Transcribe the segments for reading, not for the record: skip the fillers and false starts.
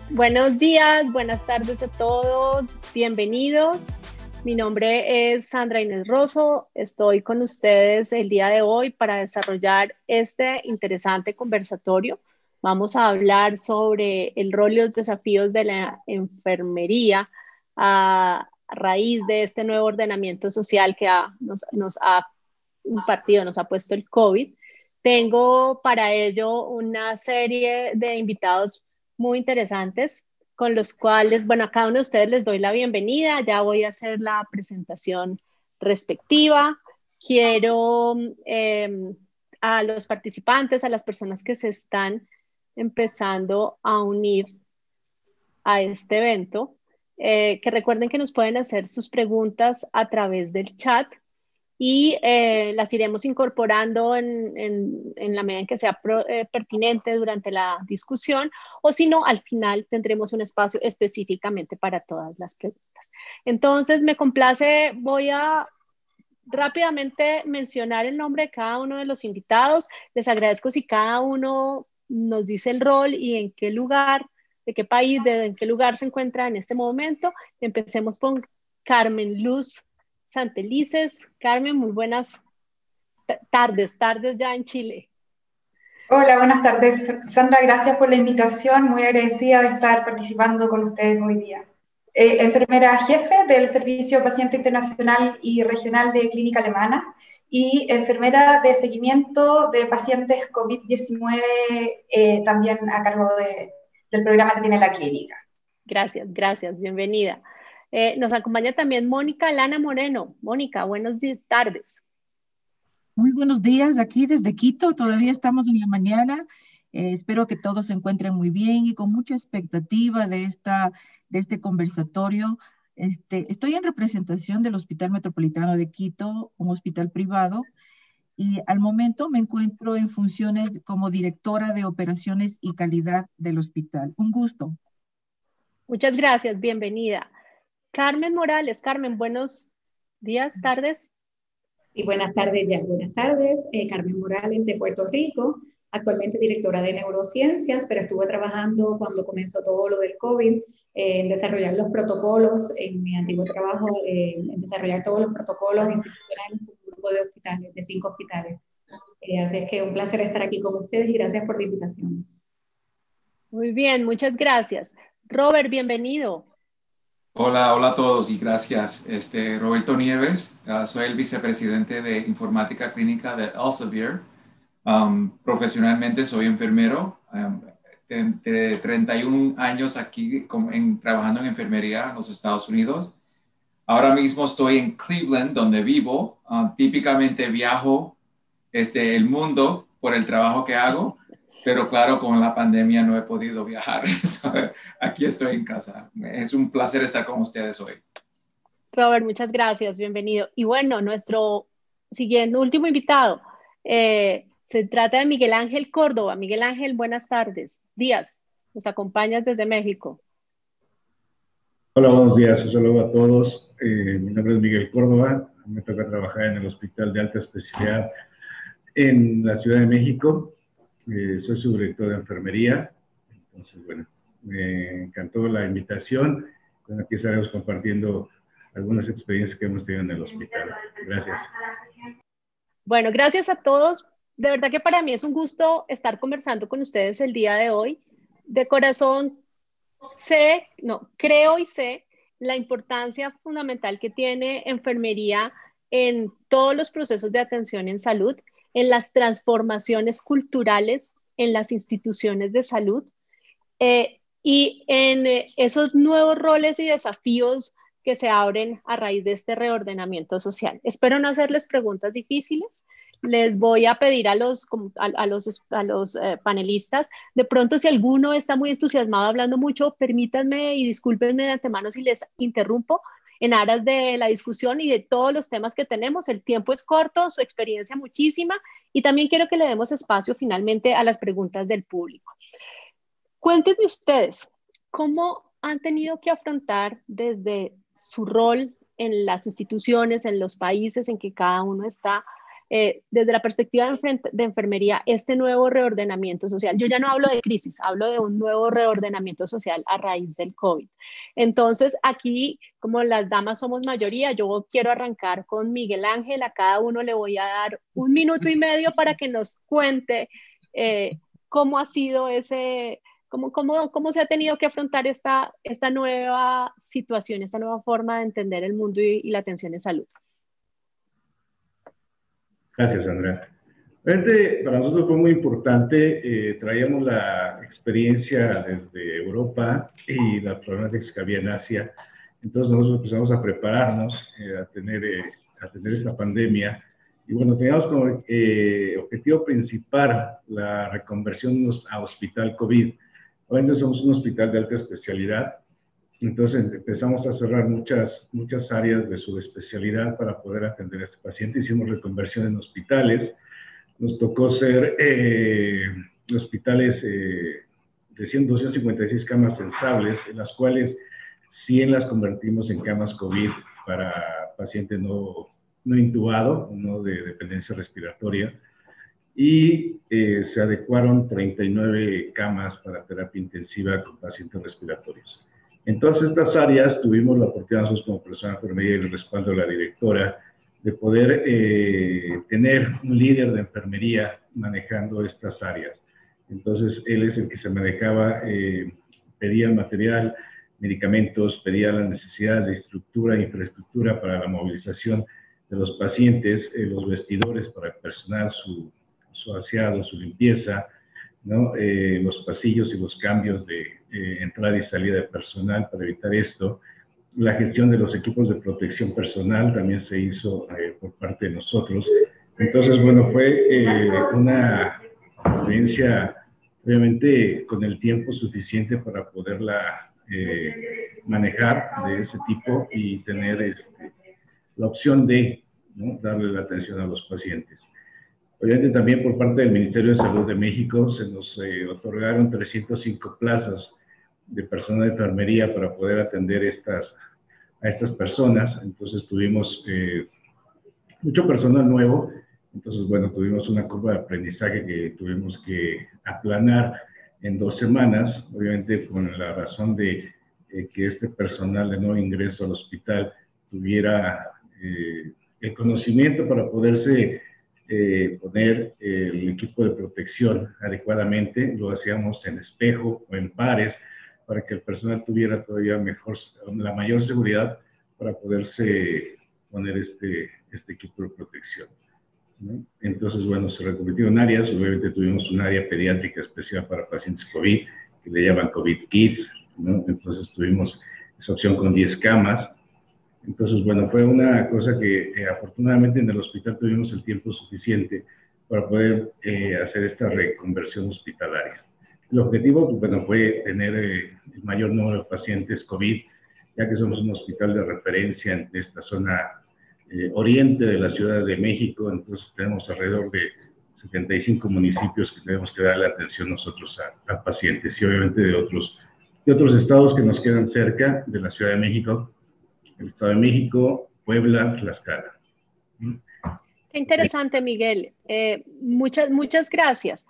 Buenos días, buenas tardes a todos, bienvenidos. Mi nombre es Sandra Inés Rosso, estoy con ustedes el día de hoy para desarrollar este interesante conversatorio. Vamos a hablar sobre el rol y los desafíos de la enfermería a raíz de este nuevo ordenamiento social que nos ha impartido, nos ha puesto el COVID. Tengo para ello una serie de invitados muy interesantes con los cuales, bueno, a cada uno de ustedes les doy la bienvenida. Ya voy a hacer la presentación respectiva. Quiero a los participantes, a las personas que se están empezando a unir a este evento, que recuerden que nos pueden hacer sus preguntas a través del chat y las iremos incorporando en la medida en que sea pertinente durante la discusión, o si no, al final tendremos un espacio específicamente para todas las preguntas. Entonces, me complace, voy a rápidamente mencionar el nombre de cada uno de los invitados. Les agradezco si cada uno nos dice el rol y en qué lugar, de qué país, en qué lugar se encuentra en este momento. Empecemos con Carmen Luz Santelices. Carmen, muy buenas tardes ya en Chile. Hola, buenas tardes. Sandra, gracias por la invitación. Muy agradecida de estar participando con ustedes hoy día. Enfermera jefe del Servicio Paciente Internacional y Regional de Clínica Alemana y enfermera de seguimiento de pacientes COVID-19 también a cargo del programa que tiene la clínica. Gracias, bienvenida. Nos acompaña también Mónica Lana Moreno. Mónica, buenas tardes. Muy buenos días, aquí desde Quito, todavía estamos en la mañana. Espero que todos se encuentren muy bien y con mucha expectativa de este conversatorio. Estoy en representación del Hospital Metropolitano de Quito, un hospital privado, y al momento me encuentro en funciones como directora de operaciones y calidad del hospital. Un gusto. Muchas gracias, bienvenida. Carmen Morales. Carmen, buenos días, tardes. Y buenas tardes, ya. Buenas tardes, Carmen Morales de Puerto Rico, actualmente directora de neurociencias, pero estuve trabajando cuando comenzó todo lo del COVID, en desarrollar los protocolos, en mi antiguo trabajo, en desarrollar todos los protocolos institucionales con un grupo de hospitales, de 5 hospitales. Así es que un placer estar aquí con ustedes y gracias por la invitación. Muy bien, muchas gracias. Robert, bienvenido. Hola a todos y gracias. Roberto Nieves, soy el vicepresidente de Informática Clínica de Elsevier. Profesionalmente soy enfermero, de 31 años aquí trabajando en enfermería en los Estados Unidos. Ahora mismo estoy en Cleveland, donde vivo. Típicamente viajo el mundo por el trabajo que hago. Pero claro, con la pandemia no he podido viajar. Aquí estoy en casa. Es un placer estar con ustedes hoy. Robert, muchas gracias. Bienvenido. Y bueno, nuestro último invitado, se trata de Miguel Ángel Córdoba. Miguel Ángel, buenas tardes. Díaz, nos acompañas desde México. Hola, buenos días. Un saludo a todos. Mi nombre es Miguel Córdoba. Me toca trabajar en el Hospital de Alta Especialidad en la Ciudad de México. Soy subdirector de enfermería. Entonces, bueno, me encantó la invitación. Bueno, aquí estaremos compartiendo algunas experiencias que hemos tenido en el hospital. Gracias. Bueno, gracias a todos. De verdad que para mí es un gusto estar conversando con ustedes el día de hoy. De corazón, creo y sé la importancia fundamental que tiene enfermería en todos los procesos de atención en salud, en las transformaciones culturales en las instituciones de salud y en esos nuevos roles y desafíos que se abren a raíz de este reordenamiento social. Espero no hacerles preguntas difíciles. Les voy a pedir a los panelistas, de pronto si alguno está muy entusiasmado hablando mucho, permítanme y discúlpenme de antemano si les interrumpo en aras de la discusión y de todos los temas que tenemos. El tiempo es corto, su experiencia muchísima y también quiero que le demos espacio finalmente a las preguntas del público. Cuéntenme ustedes, ¿cómo han tenido que afrontar desde su rol en las instituciones, en los países en que cada uno está, desde la perspectiva de enfermería, este nuevo reordenamiento social. Yo ya no hablo de crisis, hablo de un nuevo reordenamiento social a raíz del COVID. Entonces, aquí, como las damas somos mayoría, yo quiero arrancar con Miguel Ángel. A cada uno le voy a dar 1 minuto y medio para que nos cuente cómo ha sido ese... ¿Cómo se ha tenido que afrontar esta nueva situación, esta nueva forma de entender el mundo y la atención en salud? Gracias, Sandra. Realmente para nosotros fue muy importante. Traíamos la experiencia desde Europa y las problemáticas que había en Asia. Entonces nosotros empezamos a prepararnos a tener esta pandemia. Y bueno, teníamos como objetivo principal la reconversión a hospital COVID. Hoy somos un hospital de alta especialidad, entonces empezamos a cerrar muchas áreas de subespecialidad para poder atender a este paciente. Hicimos reconversión en hospitales. Nos tocó ser hospitales de 256 camas sensables, en las cuales 100 las convertimos en camas COVID para paciente no intubado, no de dependencia respiratoria. Y se adecuaron 39 camas para terapia intensiva con pacientes respiratorios. En todas estas áreas tuvimos la oportunidad nosotros como persona enfermería y el respaldo de la directora de poder tener un líder de enfermería manejando estas áreas. Entonces él es el que se manejaba, pedía material, medicamentos, pedía las necesidades de estructura e infraestructura para la movilización de los pacientes, los vestidores para el personal, su aseado, su limpieza, ¿no? Los pasillos y los cambios de entrada y salida de personal para evitar esto. La gestión de los equipos de protección personal también se hizo por parte de nosotros. Entonces, bueno, fue una experiencia obviamente con el tiempo suficiente para poderla manejar de ese tipo y tener la opción de, ¿no?, darle la atención a los pacientes. Obviamente también por parte del Ministerio de Salud de México se nos otorgaron 305 plazas de personal de enfermería para poder atender a estas personas. Entonces tuvimos mucho personal nuevo. Entonces, bueno, tuvimos una curva de aprendizaje que tuvimos que aplanar en 2 semanas, obviamente con la razón de que este personal de nuevo ingreso al hospital tuviera el conocimiento para poderse poner el equipo de protección adecuadamente. Lo hacíamos en espejo o en pares para que el personal tuviera todavía la mayor seguridad para poderse poner este equipo de protección, ¿no? Entonces, bueno, se reconvirtieron áreas. Obviamente tuvimos un área pediátrica especial para pacientes COVID, que le llaman COVID Kids, ¿no? Entonces tuvimos esa opción con 10 camas. Entonces, bueno, fue una cosa que afortunadamente en el hospital tuvimos el tiempo suficiente para poder hacer esta reconversión hospitalaria. El objetivo, pues, bueno, fue tener el mayor número de pacientes COVID, ya que somos un hospital de referencia en esta zona oriente de la Ciudad de México. Entonces tenemos alrededor de 75 municipios que tenemos que darle atención nosotros a pacientes, y obviamente de otros estados que nos quedan cerca de la Ciudad de México, el Estado de México, Puebla, Tlaxcala. Qué interesante, Miguel. Muchas gracias.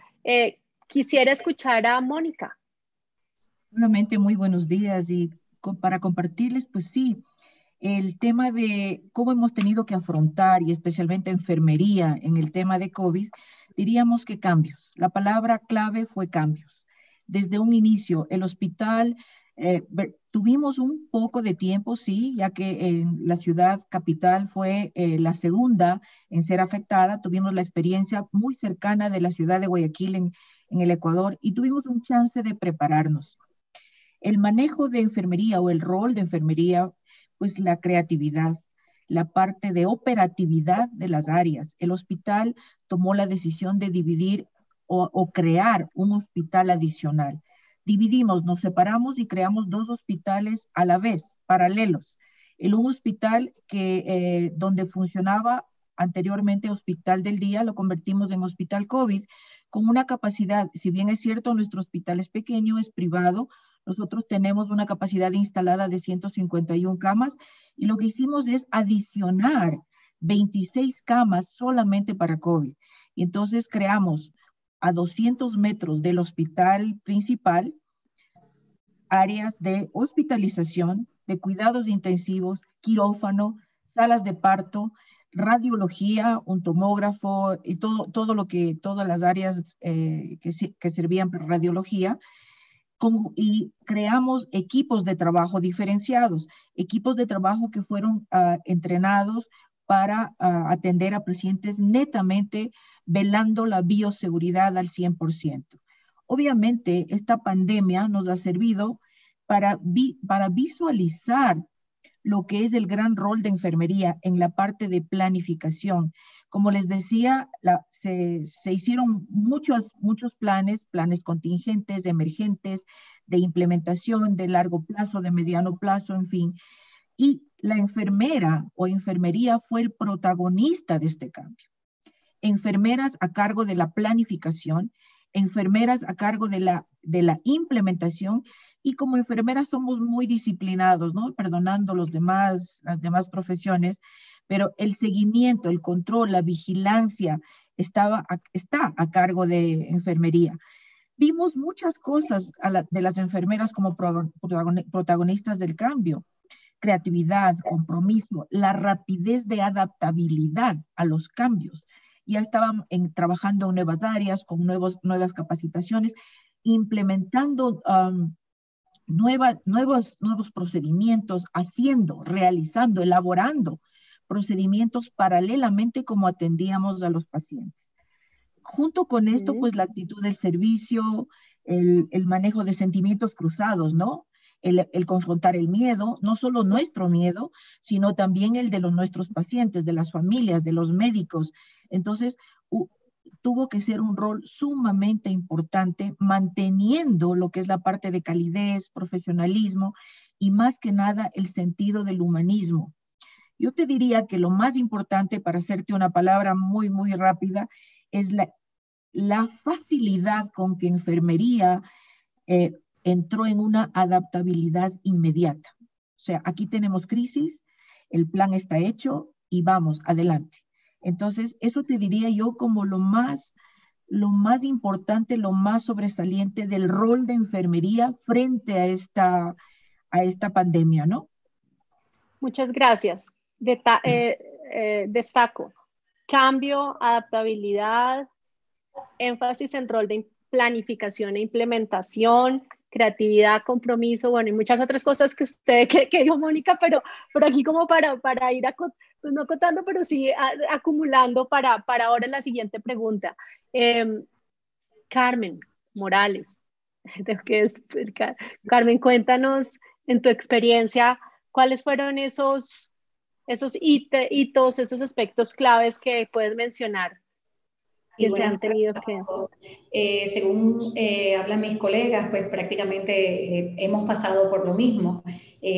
Quisiera escuchar a Mónica. Nuevamente, muy buenos días, y para compartirles, pues sí, el tema de cómo hemos tenido que afrontar, y especialmente enfermería, en el tema de COVID, diríamos que cambios. La palabra clave fue cambios. Desde un inicio, el hospital, tuvimos un poco de tiempo, sí, ya que en la ciudad capital fue la segunda en ser afectada. Tuvimos la experiencia muy cercana de la ciudad de Guayaquil en el Ecuador, y tuvimos un chance de prepararnos. El manejo de enfermería o el rol de enfermería, pues la creatividad, la parte de operatividad de las áreas. El hospital tomó la decisión de dividir o crear un hospital adicional. Dividimos, nos separamos y creamos 2 hospitales a la vez, paralelos. Un hospital que donde funcionaba anteriormente hospital del día, lo convertimos en hospital COVID, con una capacidad, si bien es cierto, nuestro hospital es pequeño, es privado, nosotros tenemos una capacidad instalada de 151 camas, y lo que hicimos es adicionar 26 camas solamente para COVID. Y entonces creamos a 200 metros del hospital principal áreas de hospitalización, de cuidados intensivos, quirófano, salas de parto, radiología, un tomógrafo y todas las áreas que servían para radiología. Y creamos equipos de trabajo diferenciados, equipos de trabajo que fueron entrenados para atender a pacientes netamente velando la bioseguridad al 100%. Obviamente, esta pandemia nos ha servido para visualizar lo que es el gran rol de enfermería en la parte de planificación. Como les decía, se hicieron muchos planes contingentes, emergentes, de implementación, de largo plazo, de mediano plazo, en fin. Y la enfermera o enfermería fue el protagonista de este cambio. Enfermeras a cargo de la planificación, enfermeras a cargo de la implementación, y como enfermeras somos muy disciplinados, ¿no? Perdonando las demás profesiones, pero el seguimiento, el control, la vigilancia está a cargo de enfermería. Vimos muchas cosas de las enfermeras como protagonistas del cambio: creatividad, compromiso, la rapidez de adaptabilidad a los cambios. Ya estaban trabajando en nuevas áreas, con nuevas capacitaciones, implementando nuevos procedimientos, realizando, elaborando procedimientos paralelamente como atendíamos a los pacientes. Junto con esto, pues la actitud del servicio, el manejo de sentimientos cruzados, ¿no? El confrontar el miedo, no solo nuestro miedo, sino también el de nuestros pacientes, de las familias, de los médicos. Entonces, tuvo que ser un rol sumamente importante, manteniendo lo que es la parte de calidez, profesionalismo y más que nada el sentido del humanismo. Yo te diría que lo más importante, para hacerte una palabra muy, muy rápida, es la facilidad con que enfermería entró en una adaptabilidad inmediata. O sea, aquí tenemos crisis, el plan está hecho y vamos, adelante. Entonces, eso te diría yo como lo más importante, lo más sobresaliente del rol de enfermería frente a esta pandemia, ¿no? Muchas gracias. Destaco cambio, adaptabilidad, énfasis en rol de planificación e implementación, creatividad, compromiso, bueno, y muchas otras cosas que usted, que dijo Mónica, pero aquí como para ir pues no acotando, pero sí acumulando para ahora la siguiente pregunta. Carmen Morales, tengo que explicar. Carmen, cuéntanos en tu experiencia, ¿cuáles fueron esos hitos, esos aspectos claves que puedes mencionar que se han tenido que... según hablan mis colegas, pues prácticamente hemos pasado por lo mismo.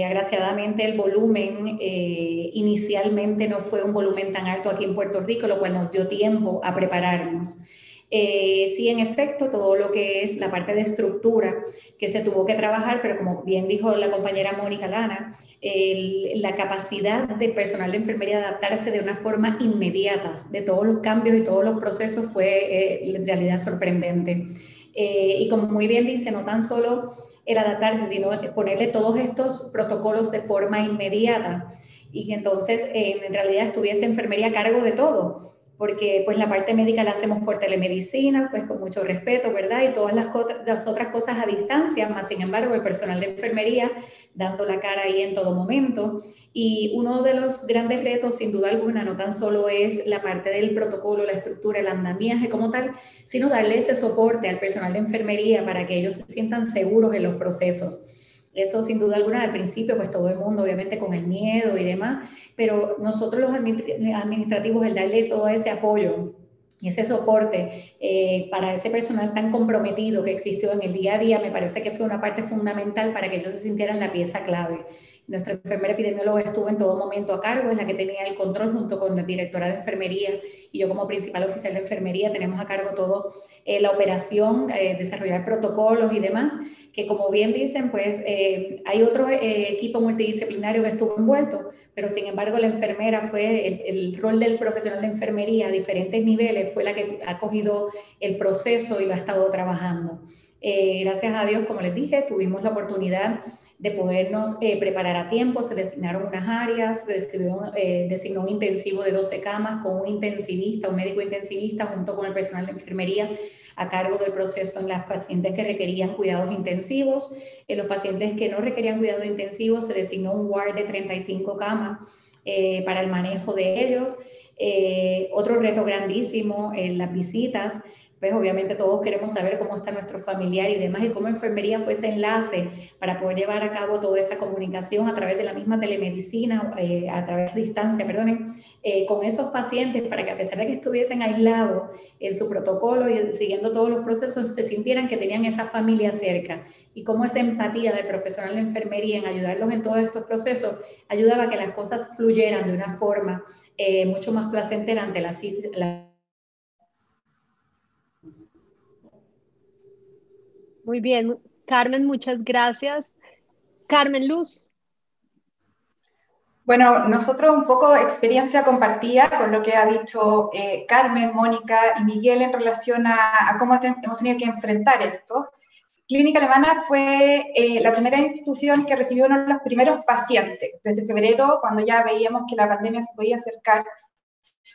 Agraciadamente el volumen inicialmente no fue un volumen tan alto aquí en Puerto Rico, lo cual nos dio tiempo a prepararnos. Sí, en efecto, todo lo que es la parte de estructura que se tuvo que trabajar, pero como bien dijo la compañera Mónica Lana, la capacidad del personal de enfermería de adaptarse de una forma inmediata de todos los cambios y todos los procesos fue en realidad sorprendente. Y como muy bien dice, no tan solo el adaptarse, sino ponerle todos estos protocolos de forma inmediata y que entonces en realidad estuviese enfermería a cargo de todo. Porque pues la parte médica la hacemos por telemedicina, pues con mucho respeto, ¿verdad? Y todas las otras cosas a distancia, más sin embargo el personal de enfermería dando la cara ahí en todo momento. Y uno de los grandes retos, sin duda alguna, no tan solo es la parte del protocolo, la estructura, el andamiaje como tal, sino darle ese soporte al personal de enfermería para que ellos se sientan seguros en los procesos. Eso sin duda alguna al principio, pues todo el mundo obviamente con el miedo y demás, pero nosotros los administrativos, el darles todo ese apoyo y ese soporte para ese personal tan comprometido que existió en el día a día, me parece que fue una parte fundamental para que ellos se sintieran la pieza clave. Nuestra enfermera epidemióloga estuvo en todo momento a cargo, es la que tenía el control junto con la directora de enfermería y yo como principal oficial de enfermería tenemos a cargo todo la operación, desarrollar protocolos y demás, que como bien dicen, pues hay otro equipo multidisciplinario que estuvo envuelto, pero sin embargo la enfermera fue, el rol del profesional de enfermería a diferentes niveles fue la que ha cogido el proceso y lo ha estado trabajando. Gracias a Dios, como les dije, tuvimos la oportunidad de podernos preparar a tiempo, se designaron unas áreas, se designó un intensivo de 12 camas con un intensivista, un médico intensivista junto con el personal de enfermería a cargo del proceso en las pacientes que requerían cuidados intensivos. En los pacientes que no requerían cuidados intensivos se designó un ward de 35 camas para el manejo de ellos. Otro reto grandísimo en las visitas, pues obviamente todos queremos saber cómo está nuestro familiar y demás, y cómo enfermería fue ese enlace para poder llevar a cabo toda esa comunicación a través de la misma telemedicina, a través de distancia, perdonen, con esos pacientes para que a pesar de que estuviesen aislados en su protocolo y siguiendo todos los procesos, se sintieran que tenían esa familia cerca, y cómo esa empatía del profesional de enfermería en ayudarlos en todos estos procesos ayudaba a que las cosas fluyeran de una forma mucho más placentera ante la Muy bien, Carmen, muchas gracias. Carmen Luz. Bueno, nosotros un poco experiencia compartida con lo que ha dicho Carmen, Mónica y Miguel en relación a cómo hemos tenido que enfrentar esto. Clínica Alemana fue la primera institución que recibió uno de los primeros pacientes. Desde febrero, cuando ya veíamos que la pandemia se podía acercar,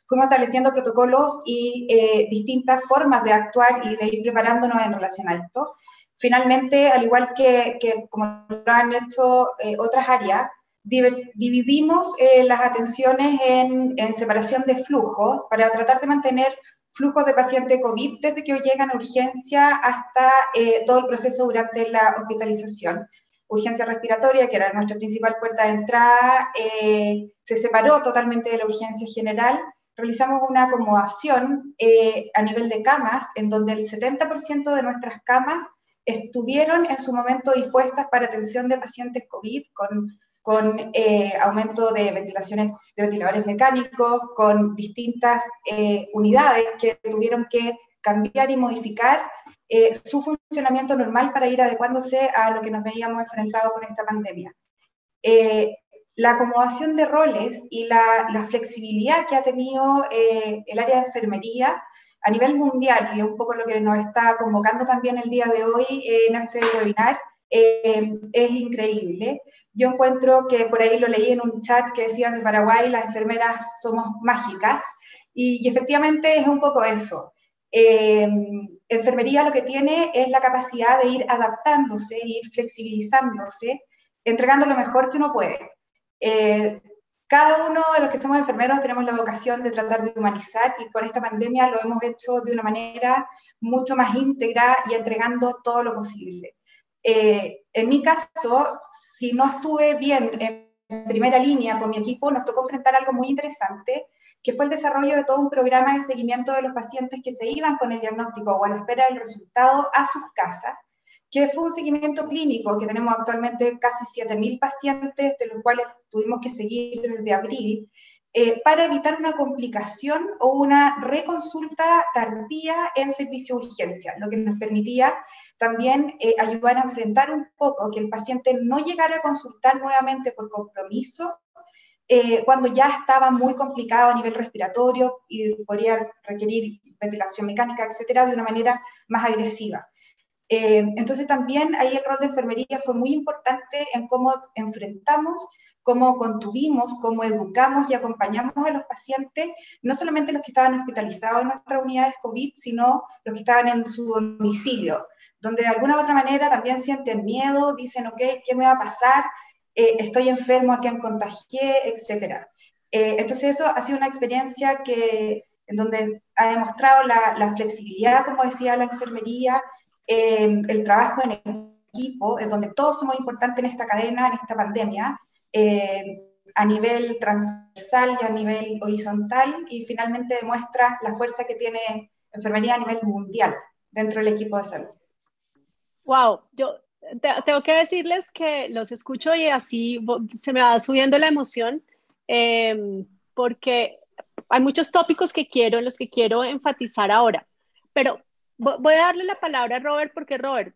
fuimos estableciendo protocolos y distintas formas de actuar y de ir preparándonos en relación a esto. Finalmente, al igual que como lo han hecho otras áreas, dividimos las atenciones en separación de flujos para tratar de mantener flujos de pacientes COVID desde que llegan a urgencia hasta todo el proceso durante la hospitalización. Urgencia respiratoria, que era nuestra principal puerta de entrada, se separó totalmente de la urgencia general. Realizamos una acomodación a nivel de camas, en donde el 70% de nuestras camas estuvieron en su momento dispuestas para atención de pacientes COVID, con aumento de ventiladores mecánicos, con distintas unidades que tuvieron que cambiar y modificar su funcionamiento normal para ir adecuándose a lo que nos veíamos enfrentados con esta pandemia. La acomodación de roles y la flexibilidad que ha tenido el área de enfermería a nivel mundial, y un poco lo que nos está convocando también el día de hoy en este webinar, es increíble. Yo encuentro que por ahí lo leí en un chat que decía de Paraguay, las enfermeras somos mágicas, y efectivamente es un poco eso. Enfermería lo que tiene es la capacidad de ir adaptándose, ir flexibilizándose, entregando lo mejor que uno puede. Cada uno de los que somos enfermeros tenemos la vocación de tratar de humanizar, y con esta pandemia lo hemos hecho de una manera mucho más íntegra y entregando todo lo posible. En mi caso, si no estuve bien en primera línea con mi equipo, nos tocó enfrentar algo muy interesante, que fue el desarrollo de todo un programa de seguimiento de los pacientes que se iban con el diagnóstico o a la espera del resultado a sus casas, que fue un seguimiento clínico que tenemos actualmente casi 7.000 pacientes, de los cuales tuvimos que seguir desde abril, para evitar una complicación o una reconsulta tardía en servicio de urgencia, lo que nos permitía también ayudar a enfrentar un poco que el paciente no llegara a consultar nuevamente por compromiso cuando ya estaba muy complicado a nivel respiratorio y podría requerir ventilación mecánica, etcétera, de una manera más agresiva. Entonces también ahí el rol de enfermería fue muy importante en cómo enfrentamos, cómo contuvimos, cómo educamos y acompañamos a los pacientes, no solamente los que estaban hospitalizados en nuestras unidades COVID, sino los que estaban en su domicilio, donde de alguna u otra manera también sienten miedo, dicen, ok, ¿qué me va a pasar? Estoy enfermo, ¿a quién contagié? Etcétera. Entonces eso ha sido una experiencia en donde ha demostrado la flexibilidad, como decía la enfermería, el trabajo en equipo, en donde todos somos importantes en esta cadena, en esta pandemia, a nivel transversal y a nivel horizontal, y finalmente demuestra la fuerza que tiene enfermería a nivel mundial dentro del equipo de salud. Wow, tengo que decirles que los escucho y así se me va subiendo la emoción, porque hay muchos tópicos en los que quiero enfatizar ahora, pero voy a darle la palabra a Robert porque Robert,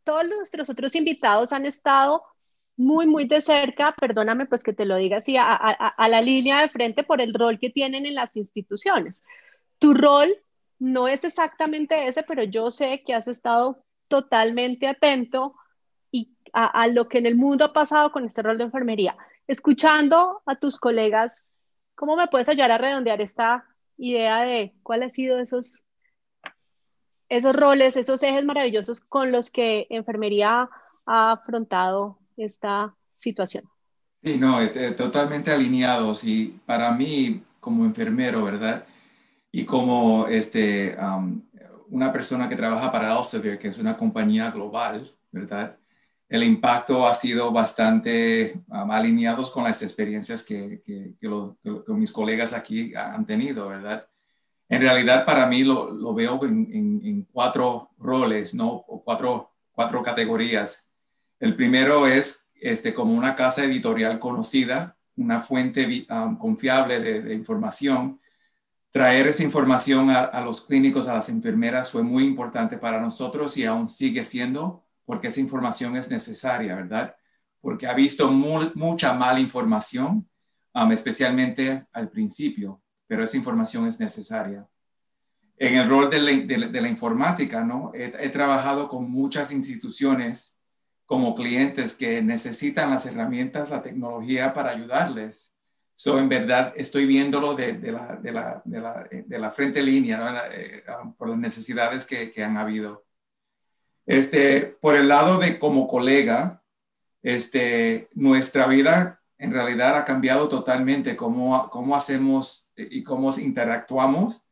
todos nuestros otros invitados han estado muy, muy de cerca, perdóname pues que te lo diga así, a la línea de frente por el rol que tienen en las instituciones. Tu rol no es exactamente ese, pero yo sé que has estado totalmente atento y a lo que en el mundo ha pasado con este rol de enfermería. Escuchando a tus colegas, ¿cómo me puedes ayudar a redondear esta idea de cuáles han sido esos roles, esos ejes maravillosos con los que enfermería ha afrontado esta situación? Sí, no, totalmente alineados y para mí como enfermero, ¿verdad? Y como una persona que trabaja para Elsevier, que es una compañía global, ¿verdad? El impacto ha sido bastante alineados con las experiencias que mis colegas aquí han tenido, ¿verdad? En realidad, para mí lo veo en cuatro roles, ¿no? O cuatro categorías. El primero es como una casa editorial conocida, una fuente confiable de información. Traer esa información a los clínicos, a las enfermeras, fue muy importante para nosotros y aún sigue siendo, porque esa información es necesaria, ¿verdad? Porque ha visto mucha mala información, especialmente al principio, pero esa información es necesaria. En el rol de la informática, ¿no? He trabajado con muchas instituciones como clientes que necesitan las herramientas, la tecnología para ayudarles. En verdad, estoy viéndolo de la frente línea, ¿no? Por las necesidades que han habido. Por el lado de como colega, nuestra vida en realidad ha cambiado totalmente cómo hacemos y cómo interactuamos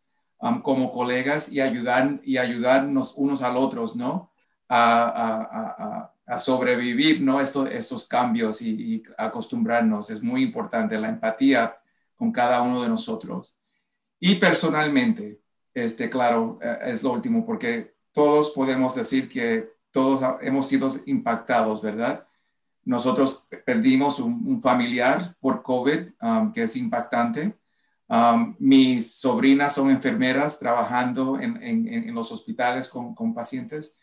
como colegas y ayudarnos unos al otros, ¿no? A sobrevivir, ¿no? Estos cambios y acostumbrarnos. Es muy importante la empatía con cada uno de nosotros. Y personalmente, claro, es lo último, porque todos podemos decir que todos hemos sido impactados, ¿verdad? Nosotros perdimos un familiar por COVID, que es impactante. Mis sobrinas son enfermeras trabajando en los hospitales con pacientes.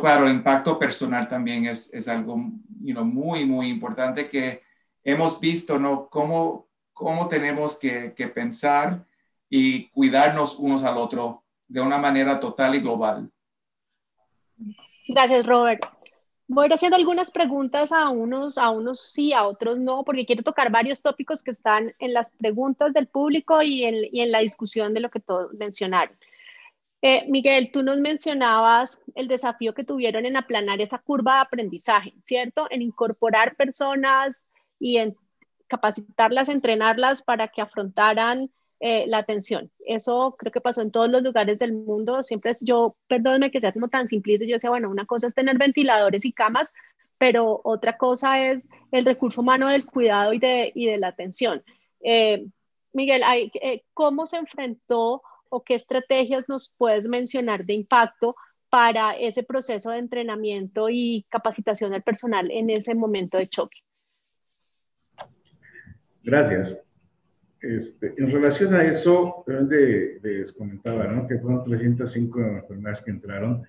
Claro, el impacto personal también es algo muy, muy importante que hemos visto, ¿no? Cómo tenemos que pensar y cuidarnos unos al otro de una manera total y global. Gracias, Robert. Voy a ir haciendo algunas preguntas a unos sí, a otros no, porque quiero tocar varios tópicos que están en las preguntas del público y en la discusión de lo que todos mencionaron. Miguel, tú nos mencionabas el desafío que tuvieron en aplanar esa curva de aprendizaje, ¿cierto? En incorporar personas y en capacitarlas, entrenarlas para que afrontaran la atención. Eso creo que pasó en todos los lugares del mundo. Siempre perdónenme que sea como tan simplista, yo decía, bueno, una cosa es tener ventiladores y camas, pero otra cosa es el recurso humano del cuidado y de la atención. Miguel, ¿cómo se enfrentó o qué estrategias nos puedes mencionar de impacto para ese proceso de entrenamiento y capacitación del personal en ese momento de choque? Gracias. En relación a eso, les comentaba, ¿no? Que fueron 305 enfermeras que entraron.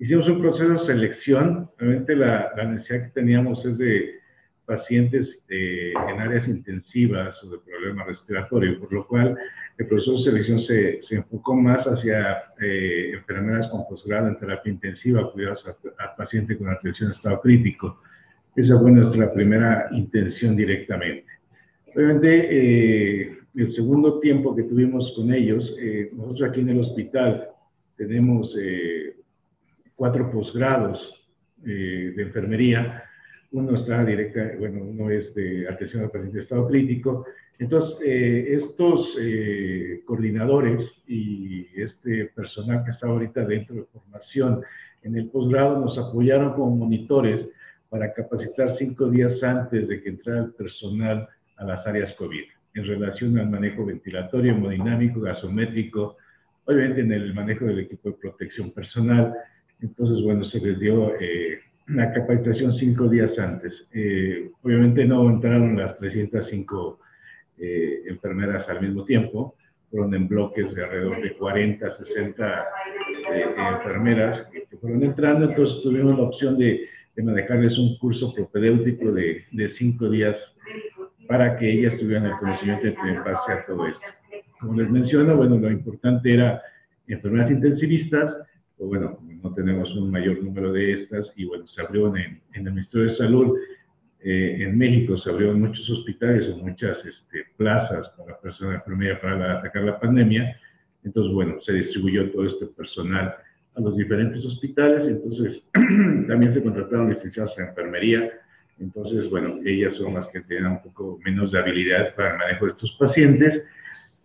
Hicimos un proceso de selección. Realmente la necesidad que teníamos es de pacientes en áreas intensivas o de problemas respiratorios, por lo cual el proceso de selección se enfocó más hacia enfermeras con posgrado en terapia intensiva, cuidados a paciente con atención en estado crítico. Esa fue nuestra primera intención directamente. Obviamente, el segundo tiempo que tuvimos con ellos, nosotros aquí en el hospital tenemos 4 posgrados de enfermería. Uno está directa, bueno, uno es de atención al paciente de estado crítico. Entonces, estos coordinadores y este personal que está ahorita dentro de formación en el posgrado nos apoyaron como monitores para capacitar 5 días antes de que entrara el personal a las áreas COVID, en relación al manejo ventilatorio, hemodinámico, gasométrico, obviamente en el manejo del equipo de protección personal. Entonces, bueno, se les dio la capacitación 5 días antes. Obviamente no entraron las 305 enfermeras al mismo tiempo, fueron en bloques de alrededor de 40, 60 enfermeras que fueron entrando, entonces tuvimos la opción de manejarles un curso propedéutico de 5 días para que ellas tuvieran el conocimiento en base a todo esto. Como les menciono, bueno, lo importante era enfermeras intensivistas, o bueno, no tenemos un mayor número de estas, y bueno, se abrió en el Ministerio de Salud, en México se abrieron muchos hospitales o muchas plazas para personas de enfermería para atacar la pandemia, entonces bueno, se distribuyó todo este personal a los diferentes hospitales, entonces también se contrataron licenciados en enfermería, entonces bueno, ellas son las que tienen un poco menos de habilidades para el manejo de estos pacientes,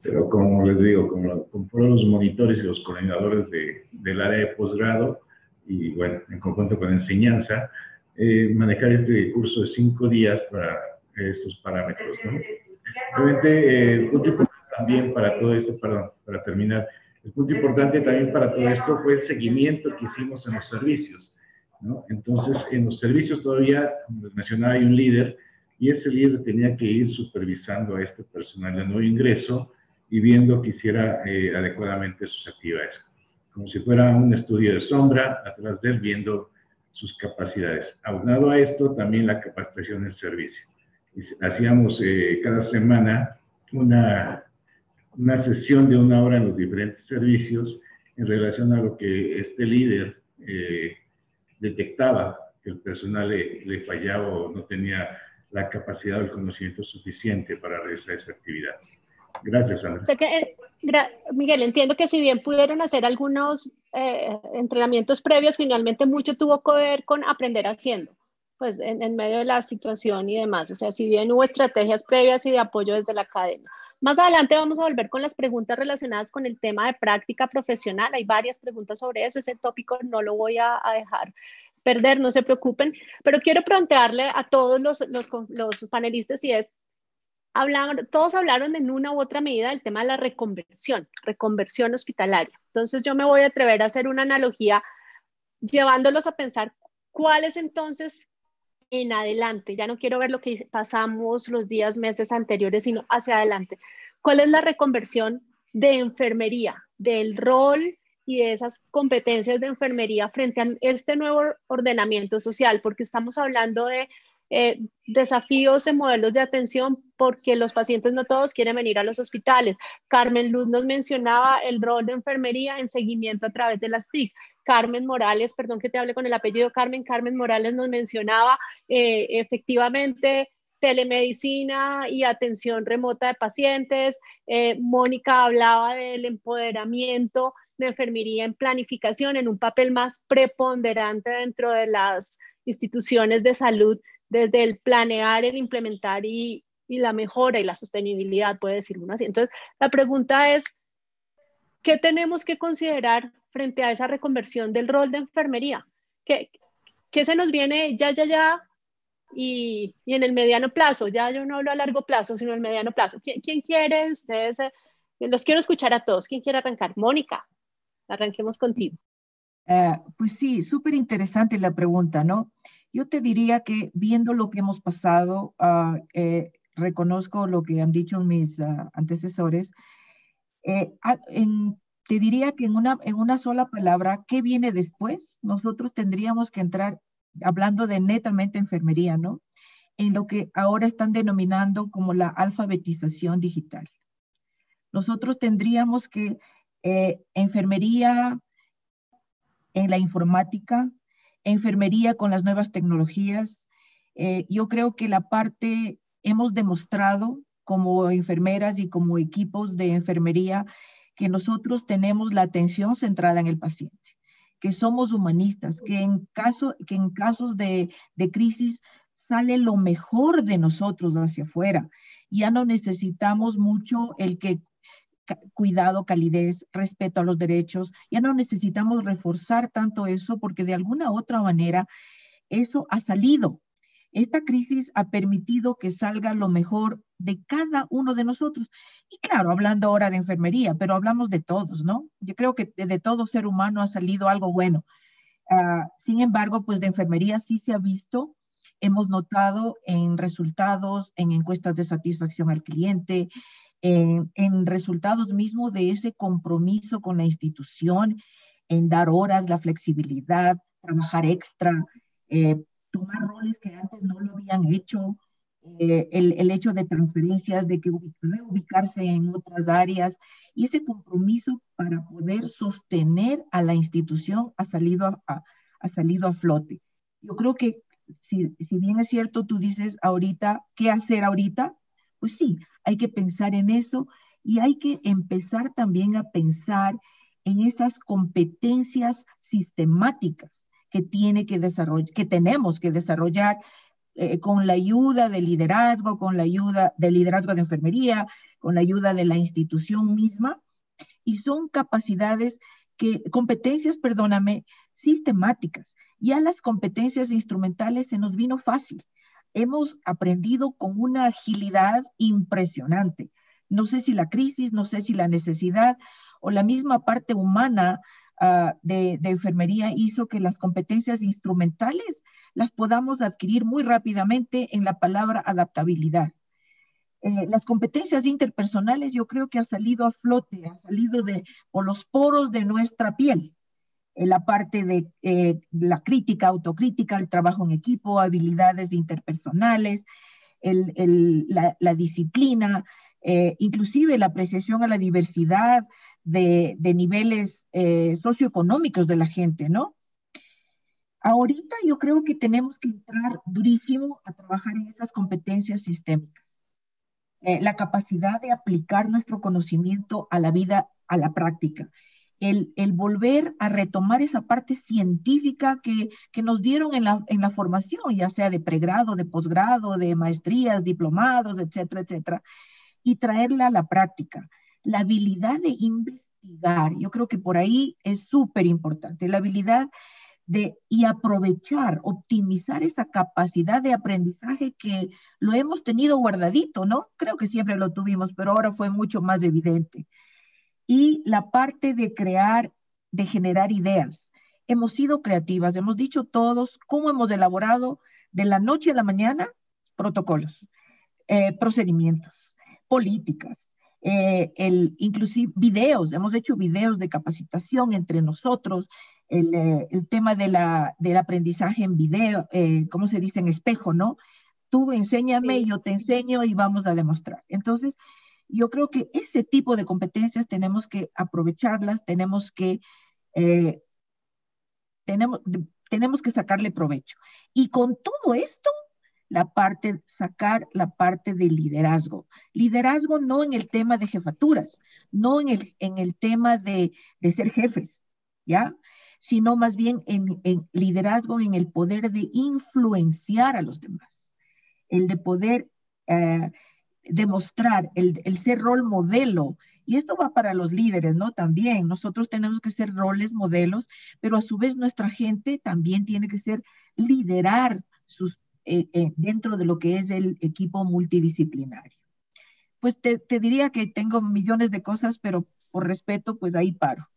pero como les digo, como fueron los monitores y los coordinadores del área de posgrado, y bueno, en conjunto con enseñanza, manejar este curso de 5 días para estos parámetros, ¿no? Obviamente, el punto importante también para todo esto, perdón, para terminar, el punto importante también para todo esto fue el seguimiento que hicimos en los servicios, ¿no? Entonces, en los servicios todavía, como les mencionaba, hay un líder, y ese líder tenía que ir supervisando a este personal de nuevo ingreso y viendo que hiciera adecuadamente sus actividades, como si fuera un estudio de sombra, atrás de él viendo sus capacidades. Aunado a esto, también la capacitación en servicio. Hacíamos cada semana una sesión de 1 hora en los diferentes servicios en relación a lo que este líder detectaba que el personal le fallaba o no tenía la capacidad o el conocimiento suficiente para realizar esa actividad. Gracias, Ana. O sea que, Miguel, entiendo que si bien pudieron hacer algunos entrenamientos previos, finalmente mucho tuvo que ver con aprender haciendo, pues en medio de la situación y demás. O sea, si bien hubo estrategias previas y de apoyo desde la academia. Más adelante vamos a volver con las preguntas relacionadas con el tema de práctica profesional. Hay varias preguntas sobre eso. Ese tópico no lo voy a dejar perder, no se preocupen. Pero quiero plantearle a todos los panelistas y es, todos hablaron en una u otra medida del tema de la reconversión hospitalaria. Entonces yo me voy a atrever a hacer una analogía llevándolos a pensar cuál es entonces en adelante. Ya no quiero ver lo que pasamos los días, meses anteriores, sino hacia adelante. ¿Cuál es la reconversión de enfermería, del rol y de esas competencias de enfermería frente a este nuevo ordenamiento social? Porque estamos hablando de desafíos en modelos de atención porque los pacientes no todos quieren venir a los hospitales. Carmen Luz nos mencionaba el rol de enfermería en seguimiento a través de las TIC. Carmen Morales, perdón que te hable con el apellido Carmen Morales nos mencionaba efectivamente telemedicina y atención remota de pacientes. Mónica hablaba del empoderamiento de enfermería en planificación, en un papel más preponderante dentro de las instituciones de salud, desde el planear, el implementar y la mejora y la sostenibilidad, puede decir uno así. Entonces, la pregunta es, ¿qué tenemos que considerar frente a esa reconversión del rol de enfermería? ¿Qué se nos viene ya y en el mediano plazo? Ya yo no hablo a largo plazo, sino el mediano plazo. ¿Quién quiere de ustedes? Los quiero escuchar a todos. ¿Quién quiere arrancar? Mónica, arranquemos contigo. Pues sí, súper interesante la pregunta, ¿no? Yo te diría que viendo lo que hemos pasado, reconozco lo que han dicho mis antecesores, te diría que en una sola palabra, ¿qué viene después? Nosotros tendríamos que entrar, hablando de netamente enfermería, ¿no? En lo que ahora están denominando como la alfabetización digital. Nosotros tendríamos que enfermería en la informática, enfermería con las nuevas tecnologías. Yo creo que hemos demostrado como enfermeras y como equipos de enfermería que nosotros tenemos la atención centrada en el paciente, que somos humanistas, que en casos de crisis sale lo mejor de nosotros hacia afuera. Ya no necesitamos mucho cuidado, calidez, respeto a los derechos. Ya no necesitamos reforzar tanto eso porque de alguna u otra manera eso ha salido. Esta crisis ha permitido que salga lo mejor de cada uno de nosotros. Y claro, hablando ahora de enfermería, pero hablamos de todos, ¿no? Yo creo que de todo ser humano ha salido algo bueno. Sin embargo, pues de enfermería sí se ha visto, hemos notado en resultados, en encuestas de satisfacción al cliente, en resultados mismos de ese compromiso con la institución, en dar horas, la flexibilidad, trabajar extra, tomar roles que antes no lo habían hecho, el hecho de transferencias, de que reubicarse en otras áreas, y ese compromiso para poder sostener a la institución ha salido a flote. Yo creo que si bien es cierto, tú dices ahorita, ¿qué hacer ahorita? Pues sí, hay que pensar en eso y hay que empezar también a pensar en esas competencias sistemáticas que tenemos que desarrollar con la ayuda del liderazgo, con la ayuda del liderazgo de enfermería, con la ayuda de la institución misma, y son competencias, perdóname, sistemáticas. Ya las competencias instrumentales se nos vino fácil. Hemos aprendido con una agilidad impresionante. No sé si la crisis, no sé si la necesidad o la misma parte humana de enfermería hizo que las competencias instrumentales las podamos adquirir muy rápidamente en la palabra adaptabilidad. Las competencias interpersonales yo creo que ha salido a flote, por los poros de nuestra piel. La parte de la crítica, autocrítica, el trabajo en equipo, habilidades interpersonales, la disciplina, inclusive la apreciación a la diversidad de niveles socioeconómicos de la gente, ¿no? Ahorita yo creo que tenemos que entrar durísimo a trabajar en esas competencias sistémicas. La capacidad de aplicar nuestro conocimiento a la vida, a la práctica. El volver a retomar esa parte científica que nos dieron en la formación, ya sea de pregrado, de posgrado, de maestrías, diplomados, etcétera, etcétera, y traerla a la práctica. La habilidad de investigar, yo creo que por ahí es súper importante, la habilidad y aprovechar, optimizar esa capacidad de aprendizaje que lo hemos tenido guardadito, ¿no? Creo que siempre lo tuvimos, pero ahora fue mucho más evidente. Y la parte de crear, de generar ideas. Hemos sido creativas, hemos dicho todos cómo hemos elaborado de la noche a la mañana protocolos, procedimientos, políticas, inclusive videos, hemos hecho videos de capacitación entre nosotros, el tema del aprendizaje en video, ¿cómo se dice? En espejo, ¿no? Tú enséñame, sí. Yo te enseño y vamos a demostrar. Entonces, yo creo que ese tipo de competencias tenemos que aprovecharlas, tenemos que sacarle provecho. Y con todo esto, sacar la parte de liderazgo. Liderazgo no en el tema de jefaturas, no en el tema de ser jefes, ¿ya? Sino más bien en liderazgo en el poder de influenciar a los demás, el de poder demostrar, el ser rol modelo. Y esto va para los líderes, ¿no? También nosotros tenemos que ser roles modelos, pero a su vez nuestra gente también tiene que liderar dentro de lo que es el equipo multidisciplinario. Pues te diría que tengo millones de cosas, pero por respeto, pues ahí paro.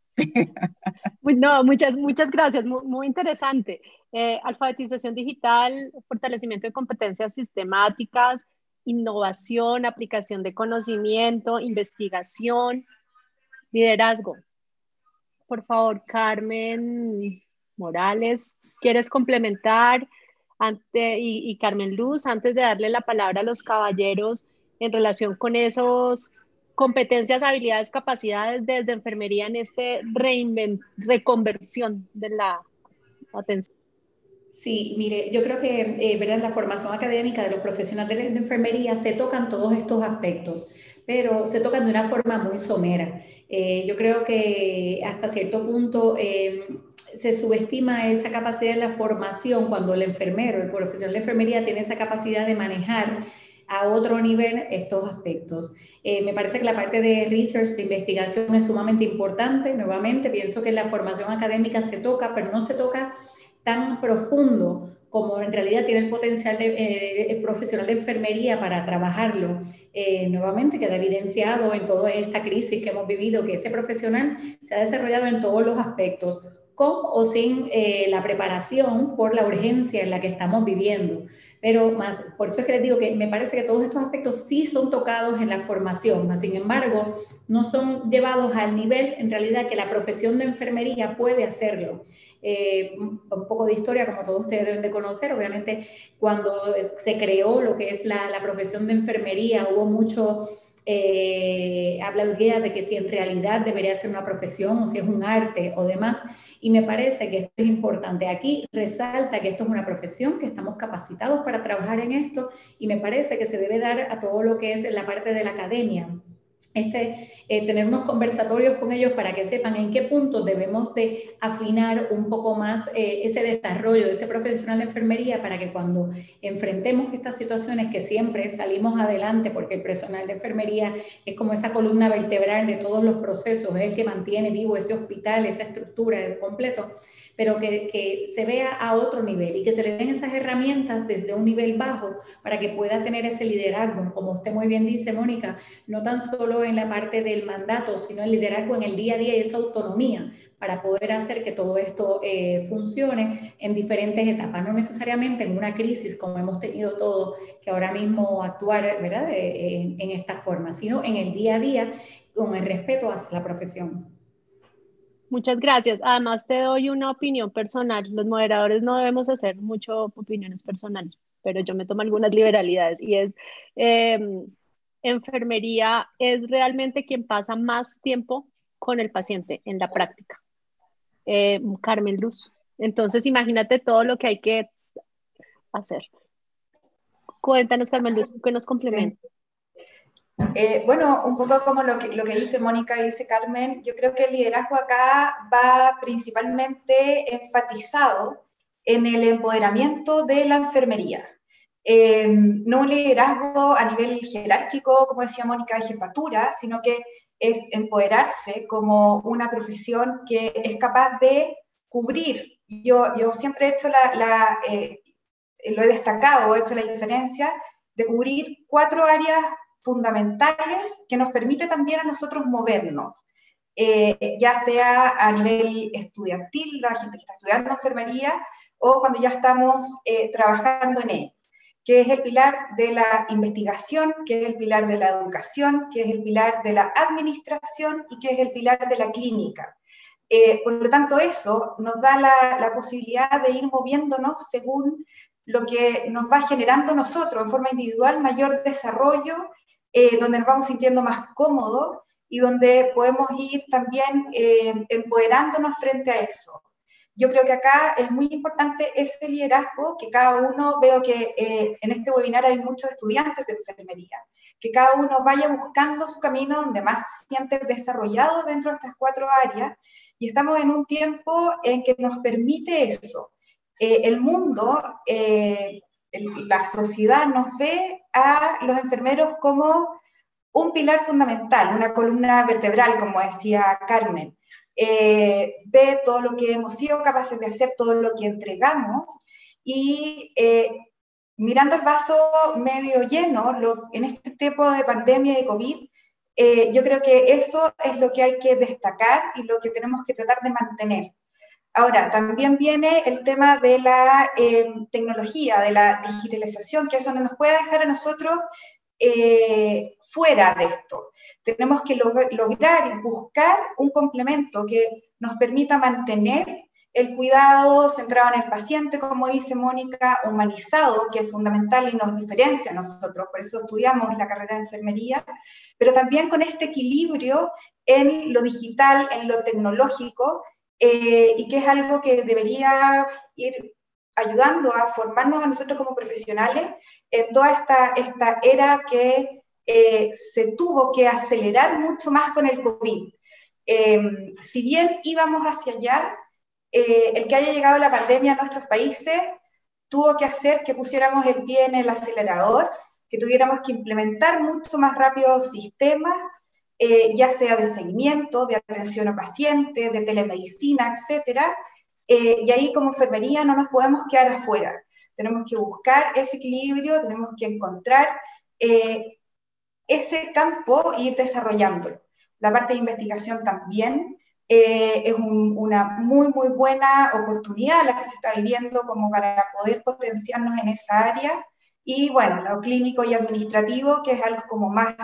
No, muchas gracias, muy interesante. Alfabetización digital, fortalecimiento de competencias sistemáticas, innovación, aplicación de conocimiento, investigación, liderazgo. Por favor, Carmen Morales, ¿quieres complementar? Y Carmen Luz, antes de darle la palabra a los caballeros en relación con esos competencias, habilidades, capacidades desde enfermería en este reconversión de la atención. Sí, mire, yo creo que ¿verdad? La formación académica de los profesionales de enfermería se tocan todos estos aspectos, pero se tocan de una forma muy somera. Yo creo que hasta cierto punto se subestima esa capacidad de la formación cuando el enfermero, el profesional de enfermería tiene esa capacidad de manejar a otro nivel estos aspectos. Me parece que la parte de research, de investigación es sumamente importante. Nuevamente, pienso que la formación académica se toca, pero no se toca tan profundo como en realidad tiene el potencial el profesional de enfermería para trabajarlo. Nuevamente queda evidenciado en toda esta crisis que hemos vivido que ese profesional se ha desarrollado en todos los aspectos. con o sin la preparación por la urgencia en la que estamos viviendo. Pero más, por eso es que les digo que me parece que todos estos aspectos sí son tocados en la formación, mas sin embargo no son llevados al nivel en realidad que la profesión de enfermería puede hacerlo. Un poco de historia, como todos ustedes deben de conocer, obviamente cuando se creó lo que es la profesión de enfermería, hubo mucho habladuría de que si en realidad debería ser una profesión o si es un arte o demás, y me parece que esto es importante. Aquí resalta que esto es una profesión, que estamos capacitados para trabajar en esto, y me parece que se debe dar a todo lo que es la parte de la academia. Tener unos conversatorios con ellos para que sepan en qué puntos debemos de afinar un poco más ese desarrollo de ese profesional de enfermería, para que cuando enfrentemos estas situaciones, que siempre salimos adelante, porque el personal de enfermería es como esa columna vertebral de todos los procesos, es el que mantiene vivo ese hospital, esa estructura completo, pero que se vea a otro nivel y que se le den esas herramientas desde un nivel bajo para que pueda tener ese liderazgo, como usted muy bien dice, Mónica, no tan solo en la parte del mandato, sino el liderazgo en el día a día y esa autonomía para poder hacer que todo esto funcione en diferentes etapas, no necesariamente en una crisis como hemos tenido todos que ahora mismo actuar, ¿verdad?, en esta forma, sino en el día a día con el respeto hacia la profesión. Muchas gracias. Además, te doy una opinión personal. Los moderadores no debemos hacer mucho opiniones personales, pero yo me tomo algunas liberalidades y es, eh, enfermería es realmente quien pasa más tiempo con el paciente en la práctica. Carmen Luz. Entonces, imagínate todo lo que hay que hacer. Cuéntanos, Carmen Luz, que nos complementa. Bueno, un poco como lo que dice Mónica y dice Carmen, yo creo que el liderazgo acá va principalmente enfatizado en el empoderamiento de la enfermería. No un liderazgo a nivel jerárquico, como decía Mónica, de jefatura, sino que es empoderarse como una profesión que es capaz de cubrir. Yo siempre he hecho lo he destacado, he hecho la diferencia de cubrir 4 áreas fundamentales que nos permite también a nosotros movernos, ya sea a nivel estudiantil, la gente que está estudiando enfermería, o cuando ya estamos trabajando en él, que es el pilar de la investigación, que es el pilar de la educación, que es el pilar de la administración y que es el pilar de la clínica. Por lo tanto, eso nos da la posibilidad de ir moviéndonos según lo que nos va generando nosotros en forma individual, mayor desarrollo, donde nos vamos sintiendo más cómodos y donde podemos ir también empoderándonos frente a eso. Yo creo que acá es muy importante ese liderazgo, que cada uno, veo que en este webinar hay muchos estudiantes de enfermería, que cada uno vaya buscando su camino donde más se siente desarrollado dentro de estas 4 áreas, y estamos en un tiempo en que nos permite eso. El mundo, la sociedad nos ve a los enfermeros como un pilar fundamental, una columna vertebral, como decía Carmen. Ve todo lo que hemos sido capaces de hacer, todo lo que entregamos, y mirando el vaso medio lleno, en este tipo de pandemia de COVID, yo creo que eso es lo que hay que destacar y lo que tenemos que tratar de mantener. Ahora, también viene el tema de la tecnología, de la digitalización, que eso no nos puede dejar a nosotros fuera de esto. Tenemos que lograr y buscar un complemento que nos permita mantener el cuidado centrado en el paciente, como dice Mónica, humanizado, que es fundamental y nos diferencia a nosotros, por eso estudiamos la carrera de enfermería, pero también con este equilibrio en lo digital, en lo tecnológico, y que es algo que debería ir ayudando a formarnos a nosotros como profesionales en toda esta era que se tuvo que acelerar mucho más con el COVID. Si bien íbamos hacia allá, el que haya llegado la pandemia a nuestros países tuvo que hacer que pusiéramos el pie en el acelerador, que tuviéramos que implementar mucho más rápido sistemas, ya sea de seguimiento, de atención a pacientes, de telemedicina, etcétera. Y ahí como enfermería no nos podemos quedar afuera. Tenemos que buscar ese equilibrio, tenemos que encontrar ese campo e ir desarrollándolo. La parte de investigación también, Es una muy, muy buena oportunidad la que se está viviendo como para poder potenciarnos en esa área. Y bueno, lo clínico y administrativo, que es algo como más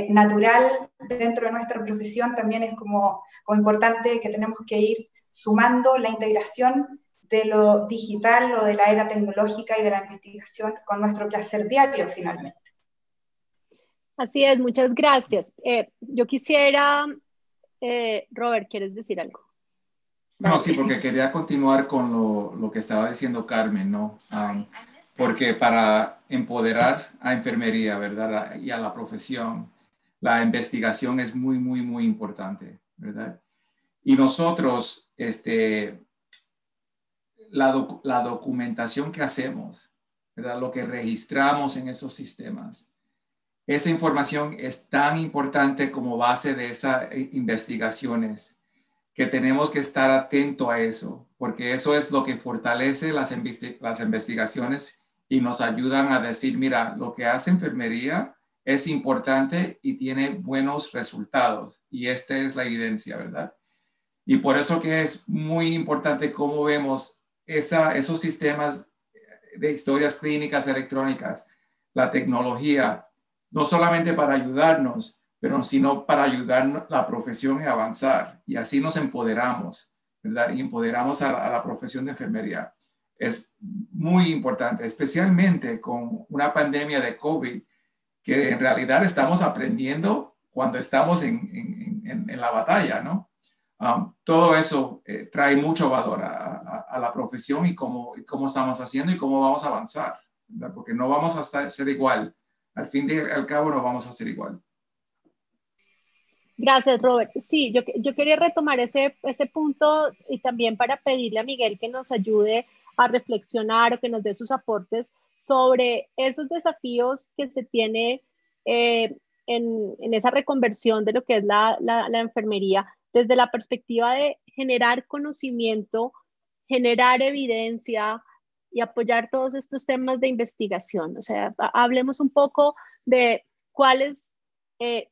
natural dentro de nuestra profesión, también es como importante que tenemos que ir sumando la integración de lo digital o de la era tecnológica y de la investigación con nuestro quehacer diario finalmente. Así es, muchas gracias. Yo quisiera, Robert, ¿quieres decir algo? No, sí, porque quería continuar con lo que estaba diciendo Carmen, ¿no? Porque para empoderar a enfermería, ¿verdad? Y a la profesión, la investigación es muy, muy, muy importante, ¿verdad? Y nosotros, la documentación que hacemos, ¿verdad? Lo que registramos en esos sistemas, esa información es tan importante como base de esas investigaciones, que tenemos que estar atento a eso, porque eso es lo que fortalece las investigaciones y nos ayudan a decir, mira, lo que hace enfermería es importante y tiene buenos resultados. Y esta es la evidencia, ¿verdad? Y por eso que es muy importante cómo vemos esos sistemas de historias clínicas electrónicas, la tecnología, no solamente para ayudarnos, pero sino para ayudar a la profesión a avanzar. Y así nos empoderamos, ¿verdad? Y empoderamos a la profesión de enfermería. Es muy importante, especialmente con una pandemia de COVID, que en realidad estamos aprendiendo cuando estamos en la batalla, ¿no? Todo eso trae mucho valor a la profesión y cómo estamos haciendo y cómo vamos a avanzar, ¿verdad? Porque no vamos a ser igual. Al fin y al cabo no vamos a ser igual. Gracias, Robert. Sí, yo quería retomar ese punto y también para pedirle a Miguel que nos ayude a reflexionar o que nos dé sus aportes sobre esos desafíos que se tiene en esa reconversión de lo que es la enfermería desde la perspectiva de generar conocimiento, generar evidencia y apoyar todos estos temas de investigación. O sea, hablemos un poco de cuáles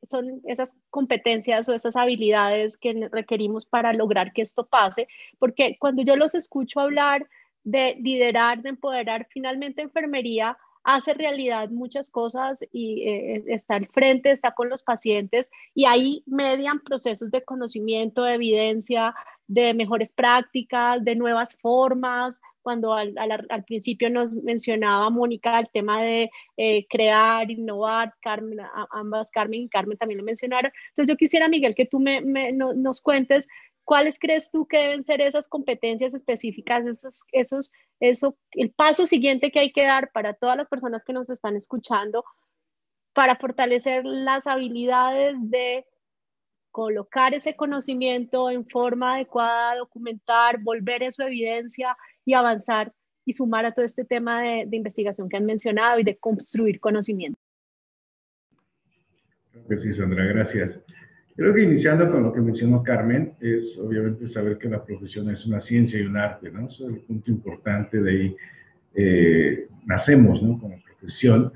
son esas competencias o esas habilidades que requerimos para lograr que esto pase, porque cuando yo los escucho hablar de liderar, de empoderar, finalmente enfermería hace realidad muchas cosas y está al frente, está con los pacientes y ahí median procesos de conocimiento, de evidencia, de mejores prácticas, de nuevas formas. Cuando al principio nos mencionaba Mónica el tema de crear, innovar, Carmen, ambas Carmen y Carmen también lo mencionaron. Entonces yo quisiera, Miguel, que tú nos cuentes cuáles crees tú que deben ser esas competencias específicas, el paso siguiente que hay que dar para todas las personas que nos están escuchando para fortalecer las habilidades de colocar ese conocimiento en forma adecuada, documentar, volver eso evidencia y avanzar y sumar a todo este tema de investigación que han mencionado y de construir conocimiento. Pues sí, Sandra, gracias. Creo que iniciando con lo que mencionó Carmen, es obviamente saber que la profesión es una ciencia y un arte, ¿no? Eso es el punto importante de ahí. Nacemos, ¿no? Como profesión,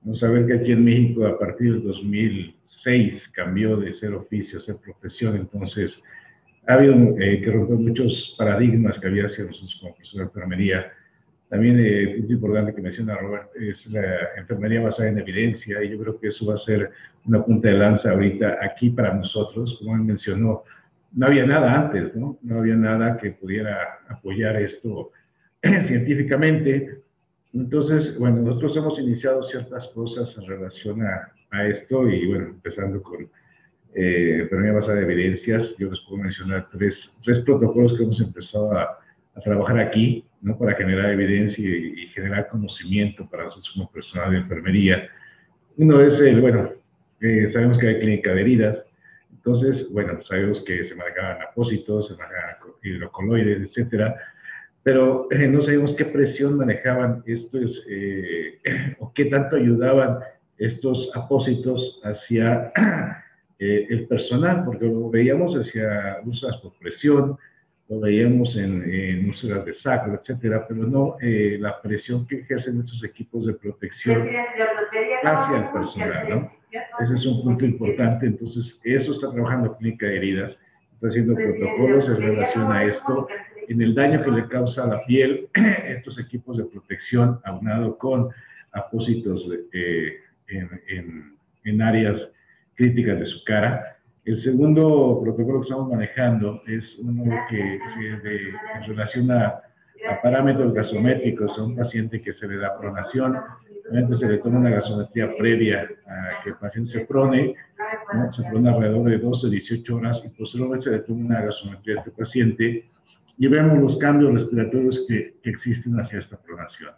¿no? Saber que aquí en México a partir del 2006 cambió de ser oficio a ser profesión, entonces ha habido que romper muchos paradigmas que había hacia nosotros como profesores de enfermería. También el punto importante que menciona Robert es la enfermería basada en evidencia, y yo creo que eso va a ser una punta de lanza ahorita aquí para nosotros. Como él mencionó, no había nada antes, ¿no? No había nada que pudiera apoyar esto científicamente. Entonces, bueno, nosotros hemos iniciado ciertas cosas en relación a esto, y bueno, empezando con enfermería basada en evidencias. Yo les puedo mencionar tres protocolos que hemos empezado a trabajar aquí, ¿no? Para generar evidencia y generar conocimiento para nosotros como personal de enfermería. Uno es bueno, sabemos que hay clínica de heridas, entonces, bueno, sabemos que se manejaban apósitos, se manejaban hidrocoloides, etcétera, pero no sabemos qué presión manejaban estos, o qué tanto ayudaban estos apósitos hacia el personal, porque lo veíamos hacia úlceras por presión, lo veíamos en úlceras de sacro, etcétera, pero no la presión que ejercen estos equipos de protección hacia el personal, ¿no? Ese es un punto importante. Entonces, eso está trabajando Clínica de Heridas. está haciendo protocolos en relación a esto, en el daño que le causa a la piel, estos equipos de protección aunado con apósitos en áreas críticas de su cara. El segundo protocolo que estamos manejando es uno en relación a parámetros gasométricos a un paciente que se le da pronación. Obviamente se le toma una gasometría previa a que el paciente se prone, ¿no? Se prona alrededor de 12 a 18 horas y posteriormente se le toma una gasometría a este paciente y vemos los cambios respiratorios que existen hacia esta pronación.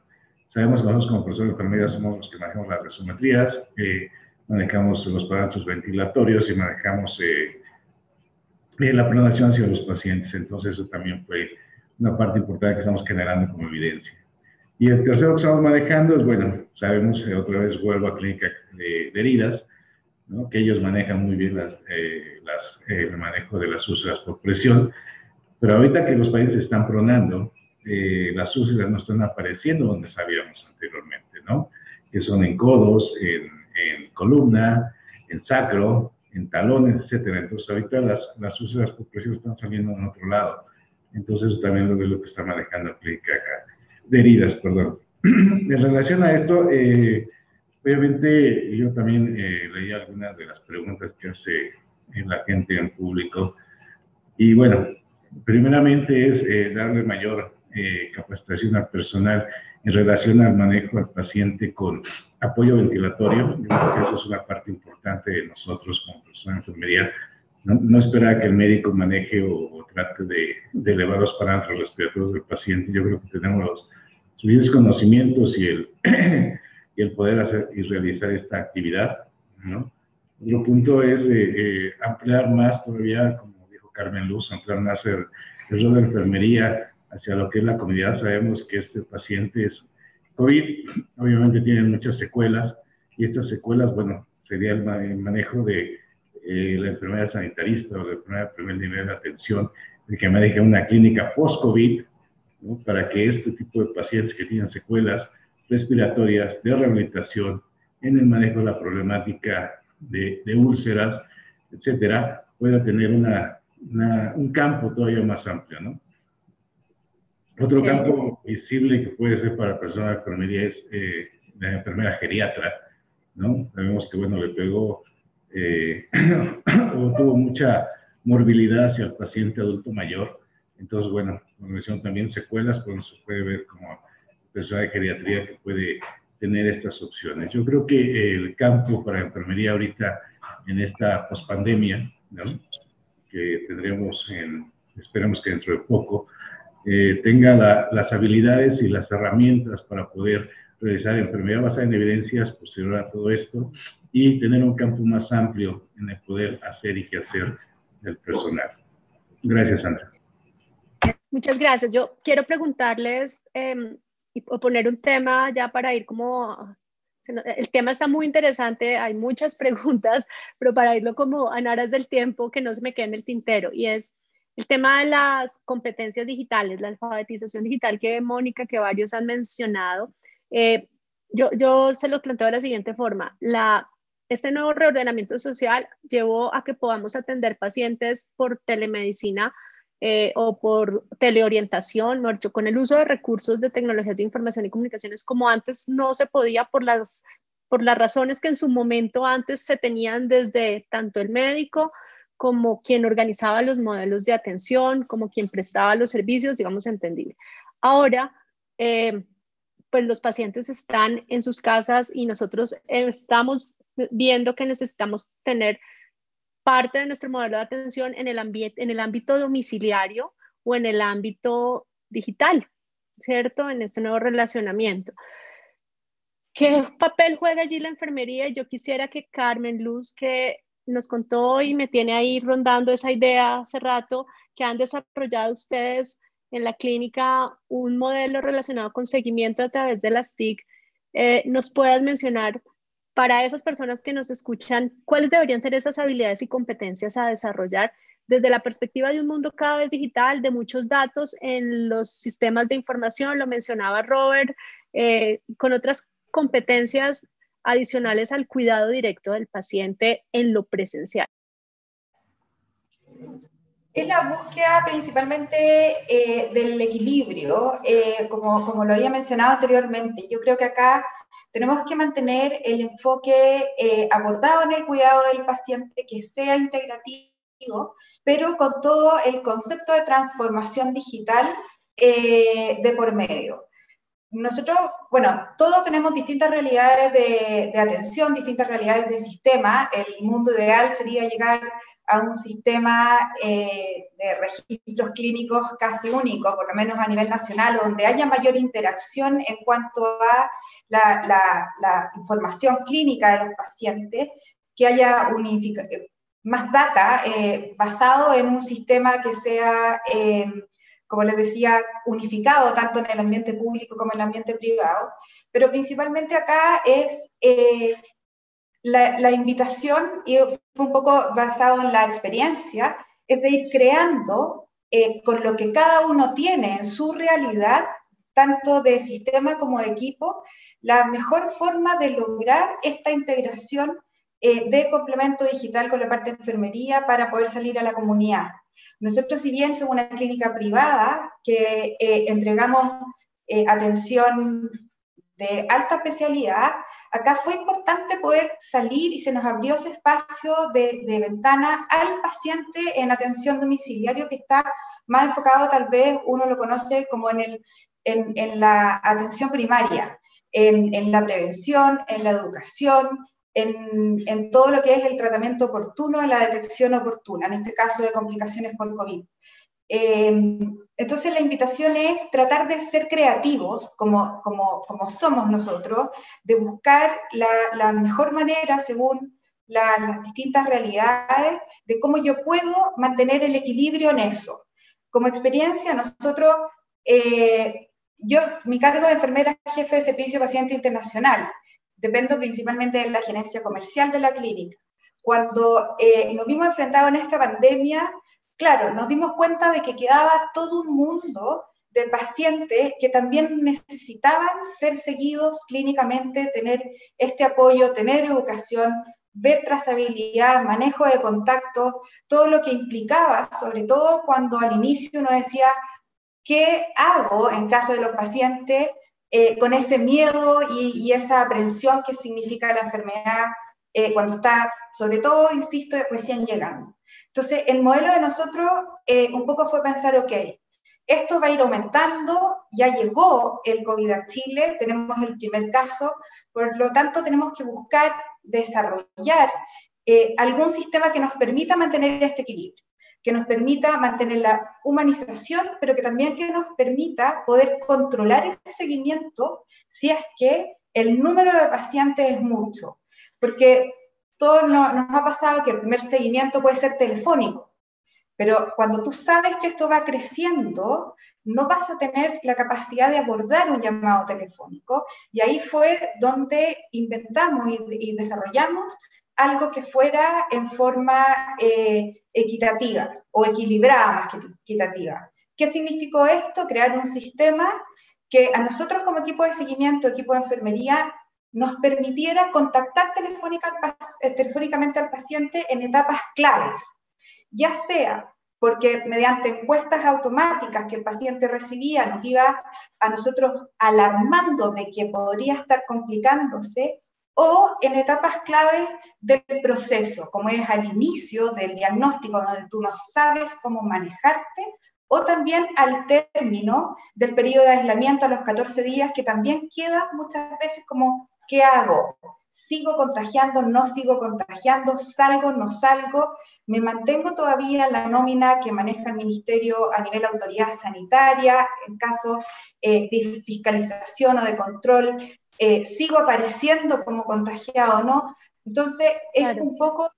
Sabemos que nosotros como profesores de enfermería somos los que manejamos las gasometrías, manejamos los parámetros ventilatorios y manejamos la pronación hacia los pacientes. Entonces eso también fue una parte importante que estamos generando como evidencia. Y el tercero que estamos manejando es, bueno, sabemos, otra vez vuelvo a clínica de heridas, ¿no? Que ellos manejan muy bien el manejo de las úlceras por presión, pero ahorita que los pacientes están pronando, las úlceras no están apareciendo donde sabíamos anteriormente, ¿no? Que son en codos, en columna, en sacro, en talones, etcétera. Entonces ahorita las úlceras por presión están saliendo en otro lado. Entonces eso también es lo que está manejando la clínica acá, de heridas, perdón. En relación a esto, obviamente yo también leí algunas de las preguntas que hace la gente en público. Y bueno, primeramente es darle mayor capacitación al personal en relación al manejo al paciente con apoyo ventilatorio. Yo creo que eso es una parte importante de nosotros como personal de enfermería. No esperar que el médico maneje o trate de elevar los parámetros respiratorios del paciente. Yo creo que tenemos los suficientes conocimientos y el poder hacer y realizar esta actividad, ¿no? Otro punto es ampliar más todavía, como dijo Carmen Luz, ampliar más el rol de la enfermería hacia lo que es la comunidad. Sabemos que este paciente es COVID, obviamente tiene muchas secuelas, y estas secuelas, bueno, sería el manejo de la enfermera sanitarista o la enfermera de primer nivel de atención, de que maneje una clínica post-COVID, ¿no? Para que este tipo de pacientes que tienen secuelas respiratorias, de rehabilitación, en el manejo de la problemática de úlceras, etcétera, pueda tener un campo todavía más amplio, ¿no? Otro campo visible que puede ser para personas de enfermería es la enfermera geriatra, ¿no? Sabemos que, bueno, le pegó o tuvo mucha morbilidad hacia el paciente adulto mayor. Entonces, bueno, como mencioné también secuelas, pues se puede ver como persona de geriatría que puede tener estas opciones. Yo creo que el campo para enfermería ahorita en esta pospandemia, ¿no? Que tendremos, esperemos que dentro de poco, tenga las habilidades y las herramientas para poder realizar enfermería basada en evidencias posterior a todo esto y tener un campo más amplio en el poder hacer y qué hacer del personal. Gracias, Sandra. Muchas gracias. Yo quiero preguntarles o poner un tema ya para ir como... El tema está muy interesante, hay muchas preguntas, pero para irlo como en aras del tiempo, que no se me quede en el tintero, y es el tema de las competencias digitales, la alfabetización digital que Mónica, que varios han mencionado. Yo se lo planteo de la siguiente forma. Este nuevo reordenamiento social llevó a que podamos atender pacientes por telemedicina o por teleorientación, con el uso de recursos de tecnologías de información y comunicaciones como antes no se podía por las razones que en su momento antes se tenían desde tanto el médico como quien organizaba los modelos de atención, como quien prestaba los servicios, digamos, entendible. Ahora, pues los pacientes están en sus casas y nosotros estamos viendo que necesitamos tener parte de nuestro modelo de atención en el ámbito domiciliario o en el ámbito digital, ¿cierto? En este nuevo relacionamiento. ¿Qué papel juega allí la enfermería? Yo quisiera que Carmen Luz, que nos contó y me tiene ahí rondando esa idea hace rato, que han desarrollado ustedes en la clínica un modelo relacionado con seguimiento a través de las TIC, nos puedas mencionar para esas personas que nos escuchan, ¿cuáles deberían ser esas habilidades y competencias a desarrollar desde la perspectiva de un mundo cada vez digital, de muchos datos en los sistemas de información? Lo mencionaba Robert, con otras competencias adicionales al cuidado directo del paciente en lo presencial. Es la búsqueda principalmente del equilibrio, como lo había mencionado anteriormente. Yo creo que acá tenemos que mantener el enfoque abordado en el cuidado del paciente, que sea integrativo, pero con todo el concepto de transformación digital de por medio. Nosotros, bueno, todos tenemos distintas realidades de atención, distintas realidades de sistema. El mundo ideal sería llegar a un sistema de registros clínicos casi único, por lo menos a nivel nacional, donde haya mayor interacción en cuanto a la información clínica de los pacientes, que haya más data basado en un sistema que sea como les decía, unificado tanto en el ambiente público como en el ambiente privado, pero principalmente acá es la invitación, y fue un poco basado en la experiencia, es de ir creando con lo que cada uno tiene en su realidad, tanto de sistema como de equipo, la mejor forma de lograr esta integración de complemento digital con la parte de enfermería para poder salir a la comunidad. Nosotros, si bien somos una clínica privada que entregamos atención de alta especialidad, acá fue importante poder salir y se nos abrió ese espacio de ventana al paciente en atención domiciliario, que está más enfocado, tal vez uno lo conoce como en la atención primaria, en la prevención, en la educación, en todo lo que es el tratamiento oportuno, la detección oportuna, en este caso de complicaciones por COVID. Entonces la invitación es tratar de ser creativos, como somos nosotros, de buscar la mejor manera según las distintas realidades, de cómo yo puedo mantener el equilibrio en eso. Como experiencia, nosotros, mi cargo de enfermera jefe de servicio paciente internacional, dependo principalmente de la gerencia comercial de la clínica. Cuando nos vimos enfrentados en esta pandemia, claro, nos dimos cuenta de que quedaba todo un mundo de pacientes que también necesitaban ser seguidos clínicamente, tener este apoyo, tener educación, ver trazabilidad, manejo de contactos, todo lo que implicaba, sobre todo cuando al inicio uno decía, ¿qué hago en caso de los pacientes con ese miedo y esa aprensión que significa la enfermedad cuando está, sobre todo, insisto, recién llegando? Entonces, el modelo de nosotros un poco fue pensar, ok, esto va a ir aumentando, ya llegó el COVID a Chile, tenemos el primer caso, por lo tanto tenemos que buscar desarrollar algún sistema que nos permita mantener este equilibrio, que nos permita mantener la humanización, pero que también que nos permita poder controlar el seguimiento si es que el número de pacientes es mucho. Porque todos nos ha pasado que el primer seguimiento puede ser telefónico, pero cuando tú sabes que esto va creciendo, no vas a tener la capacidad de abordar un llamado telefónico, y ahí fue donde inventamos y desarrollamos algo que fuera en forma equitativa o equilibrada más que equitativa. ¿Qué significó esto? Crear un sistema que a nosotros como equipo de seguimiento, equipo de enfermería, nos permitiera contactar telefónicamente al paciente en etapas claves, ya sea porque mediante encuestas automáticas que el paciente recibía nos iba a nosotros alarmando de que podría estar complicándose, o en etapas claves del proceso, como es al inicio del diagnóstico, donde tú no sabes cómo manejarte, o también al término del periodo de aislamiento a los 14 días, que también queda muchas veces como, ¿qué hago? ¿Sigo contagiando? ¿No sigo contagiando? ¿Salgo? ¿No salgo? ¿Me mantengo todavía en la nómina que maneja el Ministerio a nivel autoridad sanitaria, en caso de fiscalización o de control? ¿Sigo apareciendo como contagiado o no? Entonces, es un poco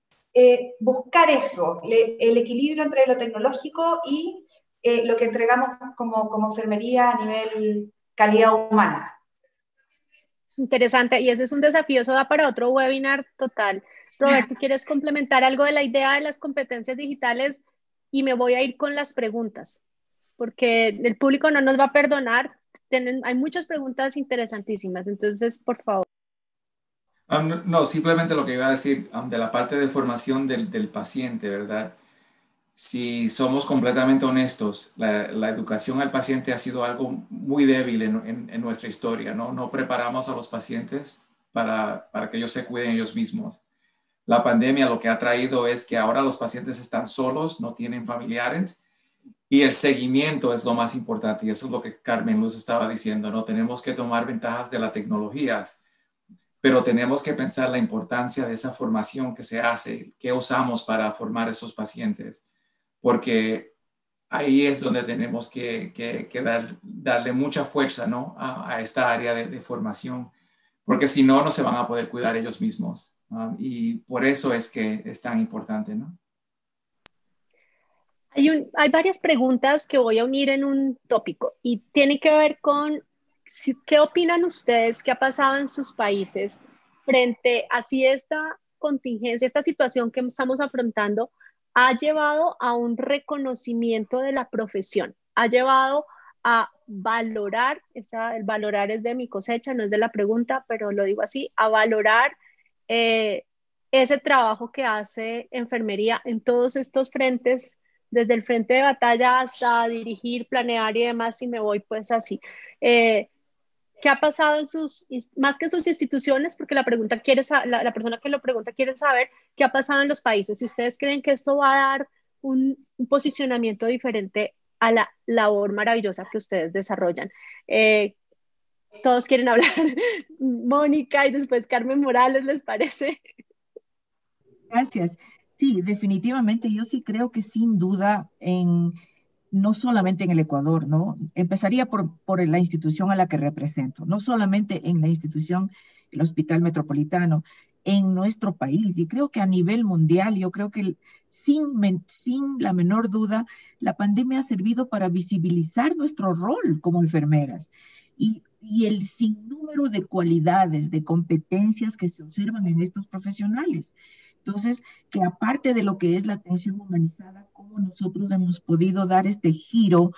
buscar eso, el equilibrio entre lo tecnológico y lo que entregamos como enfermería a nivel calidad humana. Interesante, y ese es un desafío, eso da para otro webinar total. Roberto, ¿quieres complementar algo de la idea de las competencias digitales? Y me voy a ir con las preguntas, porque el público no nos va a perdonar. Hay muchas preguntas interesantísimas, entonces, por favor. No, simplemente lo que iba a decir de la parte de formación del paciente, ¿verdad? si somos completamente honestos, la educación al paciente ha sido algo muy débil en nuestra historia, ¿no? No preparamos a los pacientes para que ellos se cuiden ellos mismos. La pandemia lo que ha traído es que ahora los pacientes están solos, no tienen familiares y el seguimiento es lo más importante. Y eso es lo que Carmen Luz estaba diciendo, ¿no? Tenemos que tomar ventajas de las tecnologías, pero tenemos que pensar la importancia de esa formación que se hace, que usamos para formar a esos pacientes, porque ahí es donde tenemos que darle mucha fuerza, ¿no? a esta área de formación, porque si no, no se van a poder cuidar ellos mismos. Y por eso es que es tan importante, ¿no? Hay varias preguntas que voy a unir en un tópico y tiene que ver con qué opinan ustedes que ha pasado en sus países frente a si esta contingencia, esta situación que estamos afrontando ha llevado a un reconocimiento de la profesión, ha llevado a valorar, el valorar es de mi cosecha, no es de la pregunta, pero lo digo así, a valorar eh, ese trabajo que hace enfermería en todos estos frentes desde el frente de batalla hasta dirigir, planear y demás, y me voy pues así. Eh, ¿Qué ha pasado en más que en sus instituciones? Porque la persona que lo pregunta quiere saber qué ha pasado en los países. Si ustedes creen que esto va a dar un posicionamiento diferente a la labor maravillosa que ustedes desarrollan. Todos quieren hablar. Mónica y después Carmen Morales, ¿les parece? Gracias. Sí, definitivamente yo sí creo que sin duda no solamente en el Ecuador, ¿no? Empezaría por la institución a la que represento, no solamente en la institución, el Hospital Metropolitano, en nuestro país. Y creo que a nivel mundial, yo creo que sin la menor duda, la pandemia ha servido para visibilizar nuestro rol como enfermeras y el sinnúmero de cualidades, de competencias que se observan en estos profesionales. Entonces, que aparte de lo que es la atención humanizada, cómo nosotros hemos podido dar este giro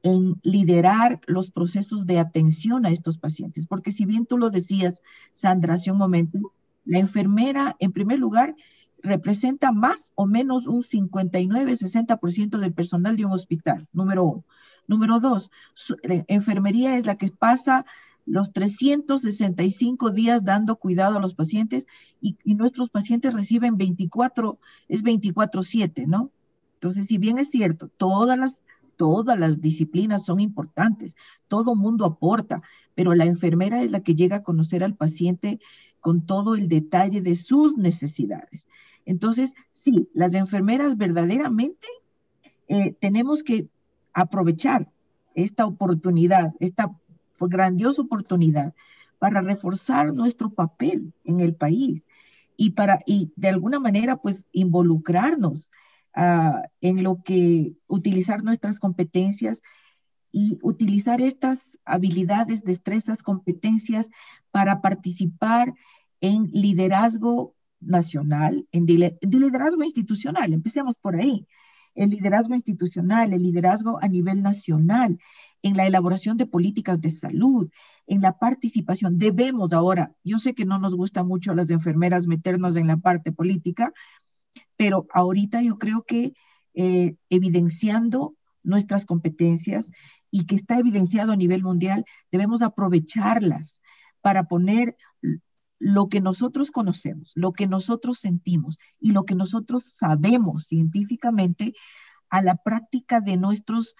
en liderar los procesos de atención a estos pacientes. Porque si bien tú lo decías, Sandra, hace un momento, la enfermera, en primer lugar, representa más o menos un 59-60% del personal de un hospital, número uno. Número dos, la enfermería es la que pasa los 365 días dando cuidado a los pacientes y nuestros pacientes reciben 24/7, ¿no? Entonces, si bien es cierto, todas las disciplinas son importantes, todo mundo aporta, pero la enfermera es la que llega a conocer al paciente con todo el detalle de sus necesidades. Entonces, sí, las enfermeras verdaderamente tenemos que aprovechar esta oportunidad, esta grandiosa oportunidad para reforzar nuestro papel en el país y de alguna manera pues involucrarnos en lo que utilizar nuestras competencias y utilizar estas habilidades, destrezas, competencias para participar en liderazgo nacional, en liderazgo institucional. Empecemos por ahí. El liderazgo institucional, el liderazgo a nivel nacional, en la elaboración de políticas de salud, en la participación. Debemos ahora, yo sé que no nos gusta mucho a las enfermeras meternos en la parte política, pero ahorita yo creo que evidenciando nuestras competencias y que está evidenciado a nivel mundial, debemos aprovecharlas para poner lo que nosotros conocemos, lo que nosotros sentimos y lo que nosotros sabemos científicamente a la práctica de nuestras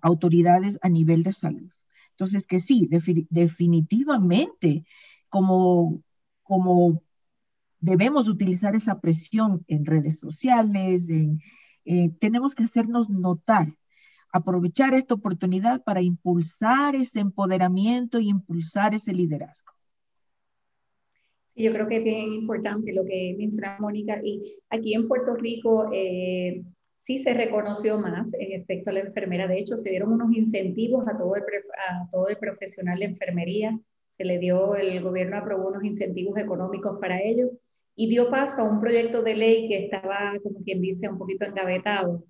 autoridades a nivel de salud. Entonces, que sí, definitivamente, como debemos utilizar esa presión en redes sociales, tenemos que hacernos notar, aprovechar esta oportunidad para impulsar ese empoderamiento y impulsar ese liderazgo. Sí, yo creo que es bien importante lo que menciona Mónica, y aquí en Puerto Rico sí se reconoció más en efecto a la enfermera. De hecho, se dieron unos incentivos a todo el profesional de enfermería. El gobierno aprobó unos incentivos económicos para ellos y dio paso a un proyecto de ley que estaba, como quien dice, un poquito engavetado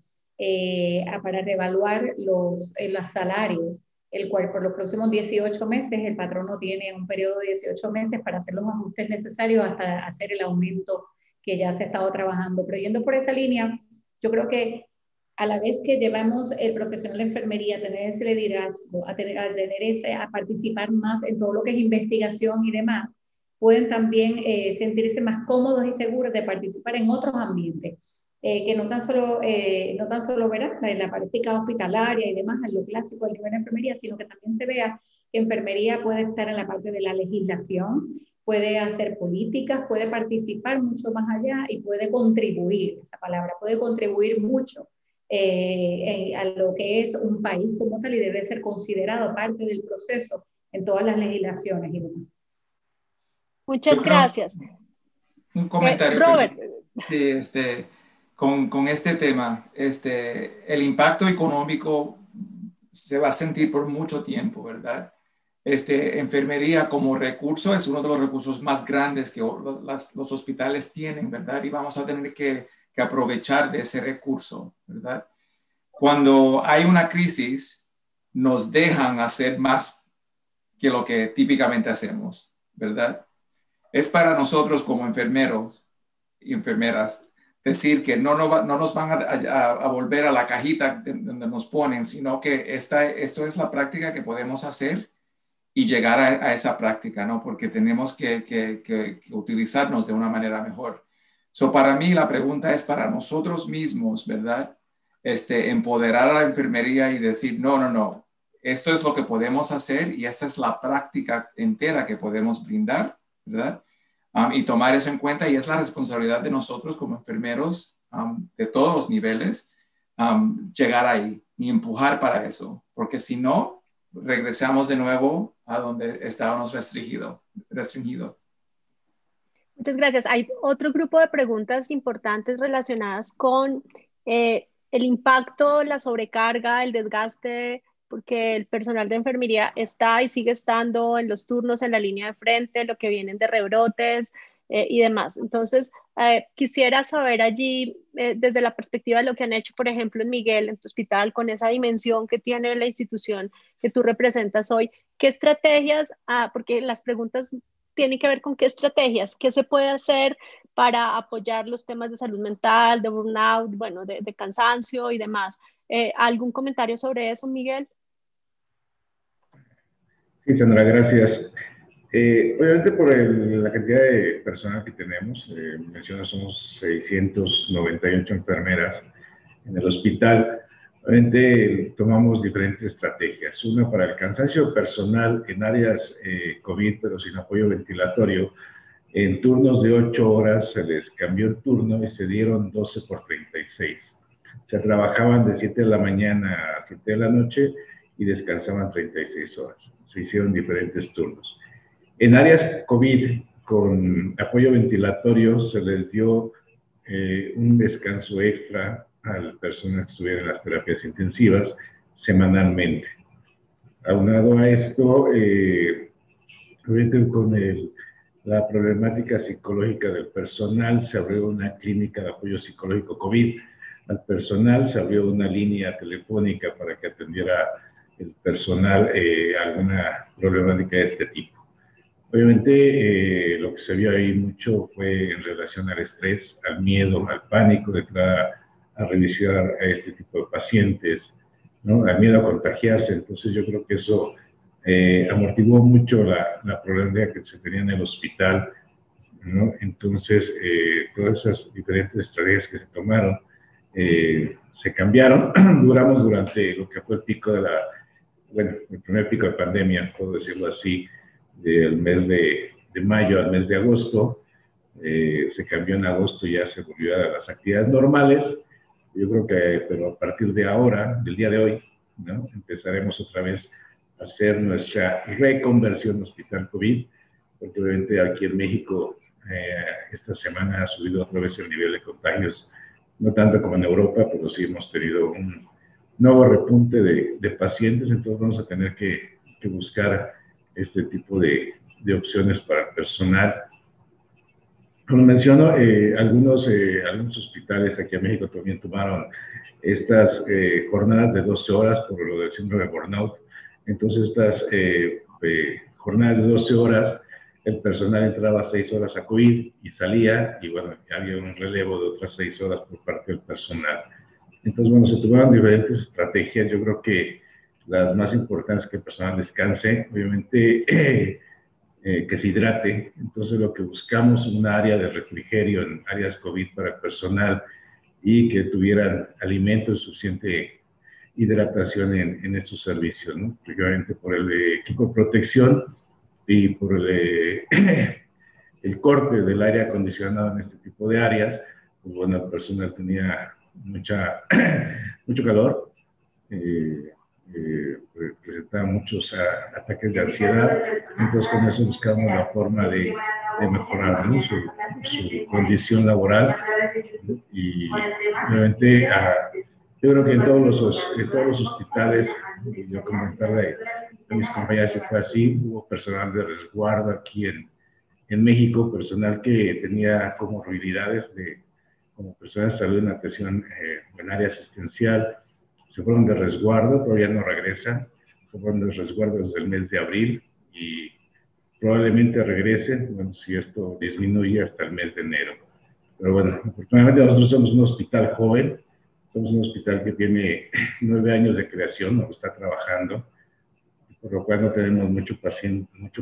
para reevaluar los salarios, el cual por los próximos 18 meses el patrono tiene un periodo de 18 meses para hacer los ajustes necesarios hasta hacer el aumento que ya se ha estado trabajando. Pero yendo por esa línea, yo creo que a la vez que llevamos el profesional de enfermería a tener ese liderazgo, a participar más en todo lo que es investigación y demás, pueden también sentirse más cómodos y seguros de participar en otros ambientes, que no tan solo verán en la práctica hospitalaria y demás, en lo clásico del nivel de enfermería, sino que también se vea que enfermería puede estar en la parte de la legislación, puede hacer políticas, puede participar mucho más allá y puede contribuir, la palabra, puede contribuir mucho a lo que es un país como tal y debe ser considerado parte del proceso en todas las legislaciones y demás. Muchas gracias. Un comentario, Robert. Con este tema, el impacto económico se va a sentir por mucho tiempo, ¿verdad? Enfermería como recurso es uno de los recursos más grandes que los hospitales tienen, ¿verdad? Y vamos a tener que aprovechar de ese recurso, ¿verdad? Cuando hay una crisis, nos dejan hacer más que lo que típicamente hacemos, ¿verdad? Es para nosotros como enfermeros y enfermeras decir que no nos van a volver a la cajita donde nos ponen, sino que esto es la práctica que podemos hacer y llegar a esa práctica, ¿no? Porque tenemos que utilizarnos de una manera mejor. Para mí la pregunta es para nosotros mismos, ¿verdad? Empoderar a la enfermería y decir, no, esto es lo que podemos hacer y esta es la práctica entera que podemos brindar, ¿verdad? Y tomar eso en cuenta, y es la responsabilidad de nosotros como enfermeros de todos los niveles, llegar ahí y empujar para eso, porque si no, regresamos de nuevo a donde estábamos restringido. Muchas gracias. Hay otro grupo de preguntas importantes relacionadas con el impacto, la sobrecarga, el desgaste, porque el personal de enfermería está y sigue estando en los turnos en la línea de frente, lo que vienen de rebrotes y demás. Entonces, quisiera saber allí, desde la perspectiva de lo que han hecho, por ejemplo, en Miguel, en tu hospital, con esa dimensión que tiene la institución que tú representas hoy, ¿qué estrategias? Porque las preguntas tienen que ver con qué estrategias, qué se puede hacer para apoyar los temas de salud mental, de burnout, bueno, de cansancio y demás. ¿Algún comentario sobre eso, Miguel? Sí, Sandra, gracias. Obviamente por la cantidad de personal que tenemos, mencionas, somos 698 enfermeras en el hospital. Obviamente tomamos diferentes estrategias. Una para el cansancio personal en áreas COVID, pero sin apoyo ventilatorio. En turnos de 8 horas se les cambió el turno y se dieron 12 por 36. Se trabajaban de 7 de la mañana a 7 de la noche y descansaban 36 horas. Se hicieron diferentes turnos. En áreas COVID con apoyo ventilatorio se les dio un descanso extra al personal que estuviera en las terapias intensivas semanalmente. Aunado a esto, con la problemática psicológica del personal, se abrió una clínica de apoyo psicológico COVID al personal, se abrió una línea telefónica para que atendiera el personal alguna problemática de este tipo. Obviamente, lo que se vio ahí mucho fue en relación al estrés, al miedo, al pánico de entrar a revisar a este tipo de pacientes, ¿no? Al miedo a contagiarse. Entonces, yo creo que eso amortiguó mucho la problemática que se tenía en el hospital, ¿no? Entonces, todas esas diferentes estrategias que se tomaron se cambiaron. Duramos durante lo que fue el pico de el primer pico de pandemia, puedo decirlo así, del mes de mayo al mes de agosto. Se cambió en agosto y ya se volvió a las actividades normales. Yo creo que, pero a partir de ahora, del día de hoy, ¿no? Empezaremos otra vez a hacer nuestra reconversión hospital COVID, porque obviamente aquí en México esta semana ha subido otra vez el nivel de contagios, no tanto como en Europa, pero sí hemos tenido un nuevo repunte de pacientes. Entonces vamos a tener que buscar este tipo de opciones para el personal. Como menciono, algunos hospitales aquí en México también tomaron estas jornadas de 12 horas por lo del síndrome de burnout. Entonces, estas jornadas de 12 horas, el personal entraba 6 horas a COVID y salía, y bueno, había un relevo de otras 6 horas por parte del personal. Entonces, bueno, se tomaron diferentes estrategias. Yo creo que las más importantes es que el personal descanse, obviamente que se hidrate. Entonces, lo que buscamos es una área de refrigerio en áreas COVID para el personal y que tuvieran alimentos y suficiente hidratación en estos servicios, ¿no? Obviamente por el equipo de protección y por el corte del aire acondicionado en este tipo de áreas, pues bueno, el personal tenía mucho calor, presentaba muchos ataques de ansiedad, entonces con eso buscamos la forma de mejorar, ¿no? su condición laboral y obviamente yo creo que en todos los hospitales, y yo comentarle a mis compañeros que fue así, hubo personal de resguardo aquí en México, personal que tenía comorbilidades como personas de salud en atención en área asistencial, se fueron de resguardo, todavía no regresan, se fueron de resguardo desde el mes de abril y probablemente regresen, bueno, si esto disminuye hasta el mes de enero. Pero bueno, afortunadamente nosotros somos un hospital joven, somos un hospital que tiene 9 años de creación, nos está trabajando, por lo cual no tenemos mucho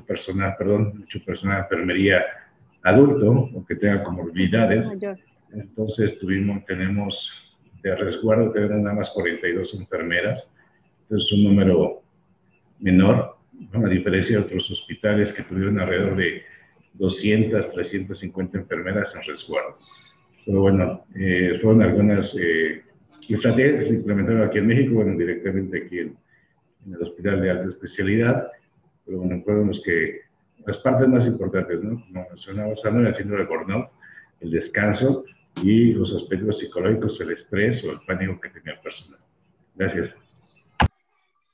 personal de enfermería adulto o que tenga comorbilidades. Entonces tenemos de resguardo, tenemos nada más 42 enfermeras, entonces es un número menor, ¿no? A diferencia de otros hospitales que tuvieron alrededor de 200, 350 enfermeras en resguardo. Pero bueno, fueron algunas estrategias que se implementaron aquí en México, bueno, directamente aquí en el Hospital de Alta Especialidad, pero bueno, fueron las partes más importantes, ¿no? Como mencionaba Sandra, el síndrome de burnout, el descanso y los aspectos psicológicos, el estrés o el pánico que tenía el personal. Gracias.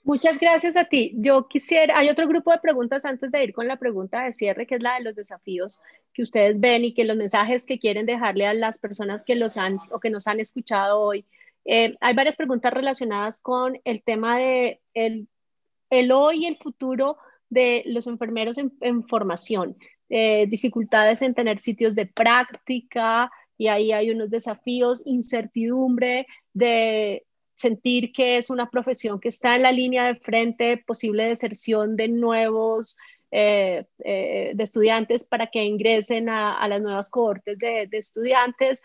Muchas gracias a ti. Hay otro grupo de preguntas antes de ir con la pregunta de cierre, que es la de los desafíos que ustedes ven y que los mensajes que quieren dejarle a las personas que nos han escuchado hoy. Hay varias preguntas relacionadas con el tema de el hoy y el futuro de los enfermeros en formación, dificultades en tener sitios de práctica, y ahí hay unos desafíos, incertidumbre de sentir que es una profesión que está en la línea de frente, posible deserción de nuevos de estudiantes para que ingresen a las nuevas cohortes de estudiantes.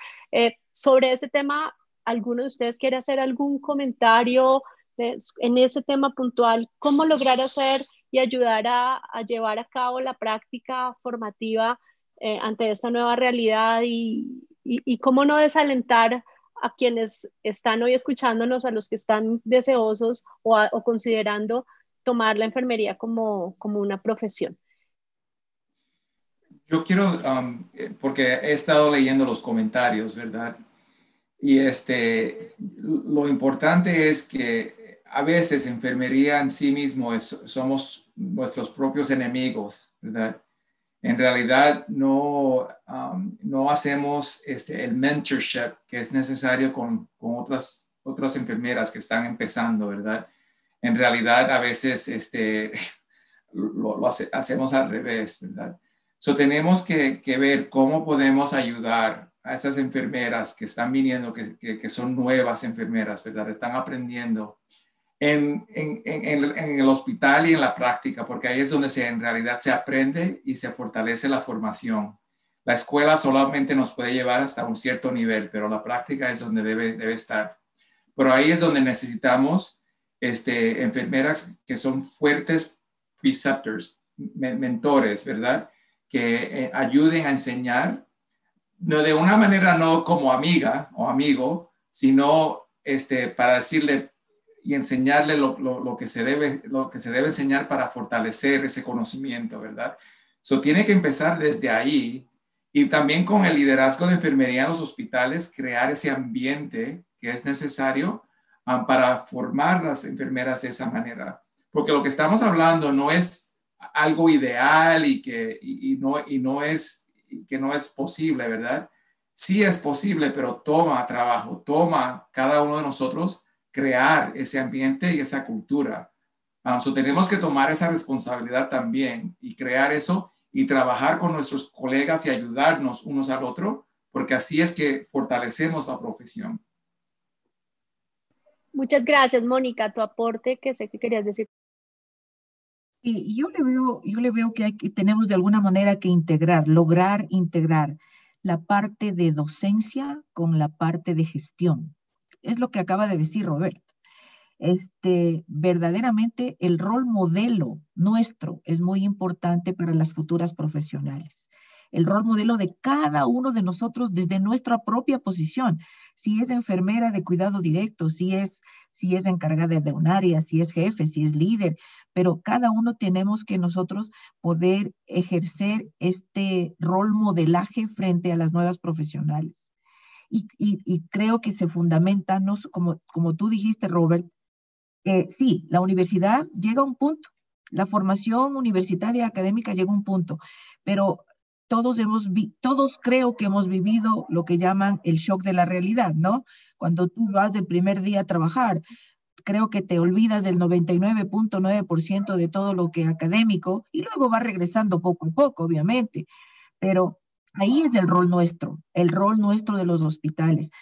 Sobre ese tema, ¿alguno de ustedes quiere hacer algún comentario en ese tema puntual? ¿Cómo lograr hacer y ayudar a llevar a cabo la práctica formativa ante esta nueva realidad y cómo no desalentar a quienes están hoy escuchándonos, a los que están deseosos o considerando tomar la enfermería como una profesión? Yo quiero, porque he estado leyendo los comentarios, ¿verdad? Y lo importante es que a veces enfermería en sí mismo somos nuestros propios enemigos, ¿verdad? En realidad no hacemos el mentorship que es necesario con otras enfermeras que están empezando, ¿verdad? En realidad a veces hacemos al revés, ¿verdad? So tenemos que ver cómo podemos ayudar a esas enfermeras que están viniendo, que son nuevas enfermeras, ¿verdad? Están aprendiendo en el hospital y en la práctica, porque ahí es donde en realidad se aprende y se fortalece la formación. La escuela solamente nos puede llevar hasta un cierto nivel, pero la práctica es donde debe estar. Pero ahí es donde necesitamos enfermeras que son fuertes preceptors, mentores, ¿verdad? Que ayuden a enseñar, no de una manera no como amiga o amigo, sino para decirle y enseñarle lo que se debe enseñar para fortalecer ese conocimiento, ¿verdad? So tiene que empezar desde ahí, y también con el liderazgo de enfermería en los hospitales, crear ese ambiente que es necesario para formar las enfermeras de esa manera. Porque lo que estamos hablando no es algo ideal y que no es posible, ¿verdad? Sí es posible, pero toma trabajo, toma cada uno de nosotros crear ese ambiente y esa cultura. So tenemos que tomar esa responsabilidad también y crear eso y trabajar con nuestros colegas y ayudarnos unos al otro, porque así es que fortalecemos la profesión. Muchas gracias, Mónica, tu aporte que sé que querías decir. Y yo le veo que tenemos de alguna manera que lograr integrar la parte de docencia con la parte de gestión. Es lo que acaba de decir Robert. Verdaderamente el rol modelo nuestro es muy importante para las futuras profesionales. El rol modelo de cada uno de nosotros desde nuestra propia posición. Si es enfermera de cuidado directo, si es encargada de un área, si es jefe, si es líder, pero cada uno tenemos que nosotros poder ejercer este rol modelaje frente a las nuevas profesionales. Y creo que se fundamenta, no, como tú dijiste, Robert, sí, la universidad llega a un punto, la formación universitaria académica llega a un punto, pero todos creo que hemos vivido lo que llaman el shock de la realidad, ¿no? Cuando tú vas del primer día a trabajar, creo que te olvidas del 99.9% de todo lo que es académico y luego va regresando poco a poco, obviamente, pero ahí es el rol nuestro de los hospitales.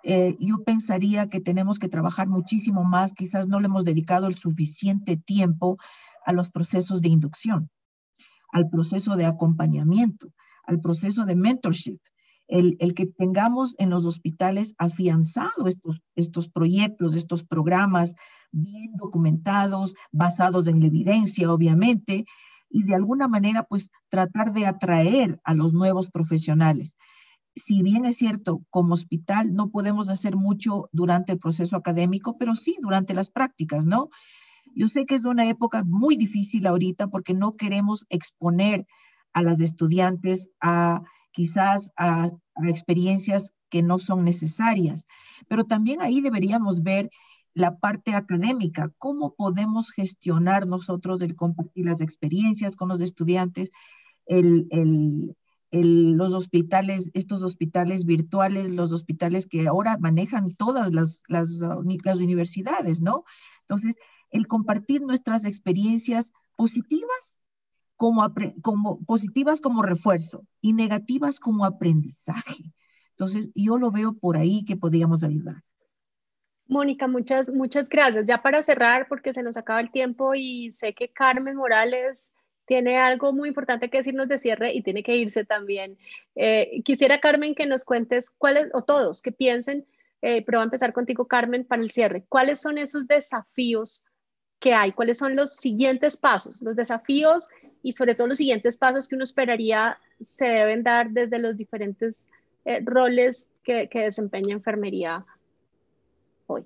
Yo pensaría que tenemos que trabajar muchísimo más, quizás no le hemos dedicado el suficiente tiempo a los procesos de inducción, al proceso de acompañamiento, al proceso de mentorship, el que tengamos en los hospitales afianzado estos proyectos, estos programas bien documentados, basados en la evidencia, obviamente, y de alguna manera, pues, tratar de atraer a los nuevos profesionales. Si bien es cierto, como hospital no podemos hacer mucho durante el proceso académico, pero sí durante las prácticas, ¿no? Yo sé que es una época muy difícil ahorita porque no queremos exponer a las estudiantes quizás a experiencias que no son necesarias, pero también ahí deberíamos ver la parte académica, cómo podemos gestionar nosotros el compartir las experiencias con los estudiantes, los hospitales, estos hospitales virtuales, los hospitales que ahora manejan todas las universidades, ¿no? Entonces, el compartir nuestras experiencias positivas positivas como refuerzo y negativas como aprendizaje. Entonces, yo lo veo por ahí que podríamos ayudar. Mónica, muchas gracias. Ya para cerrar, porque se nos acaba el tiempo y sé que Carmen Morales tiene algo muy importante que decirnos de cierre y tiene que irse también. Quisiera, Carmen, que nos cuentes cuáles, o todos, que piensen, pero voy a empezar contigo, Carmen, para el cierre. ¿Cuáles son esos desafíos que hay? ¿Cuáles son los siguientes pasos, los desafíos y sobre todo los siguientes pasos que uno esperaría se deben dar desde los diferentes roles que desempeña enfermería hoy?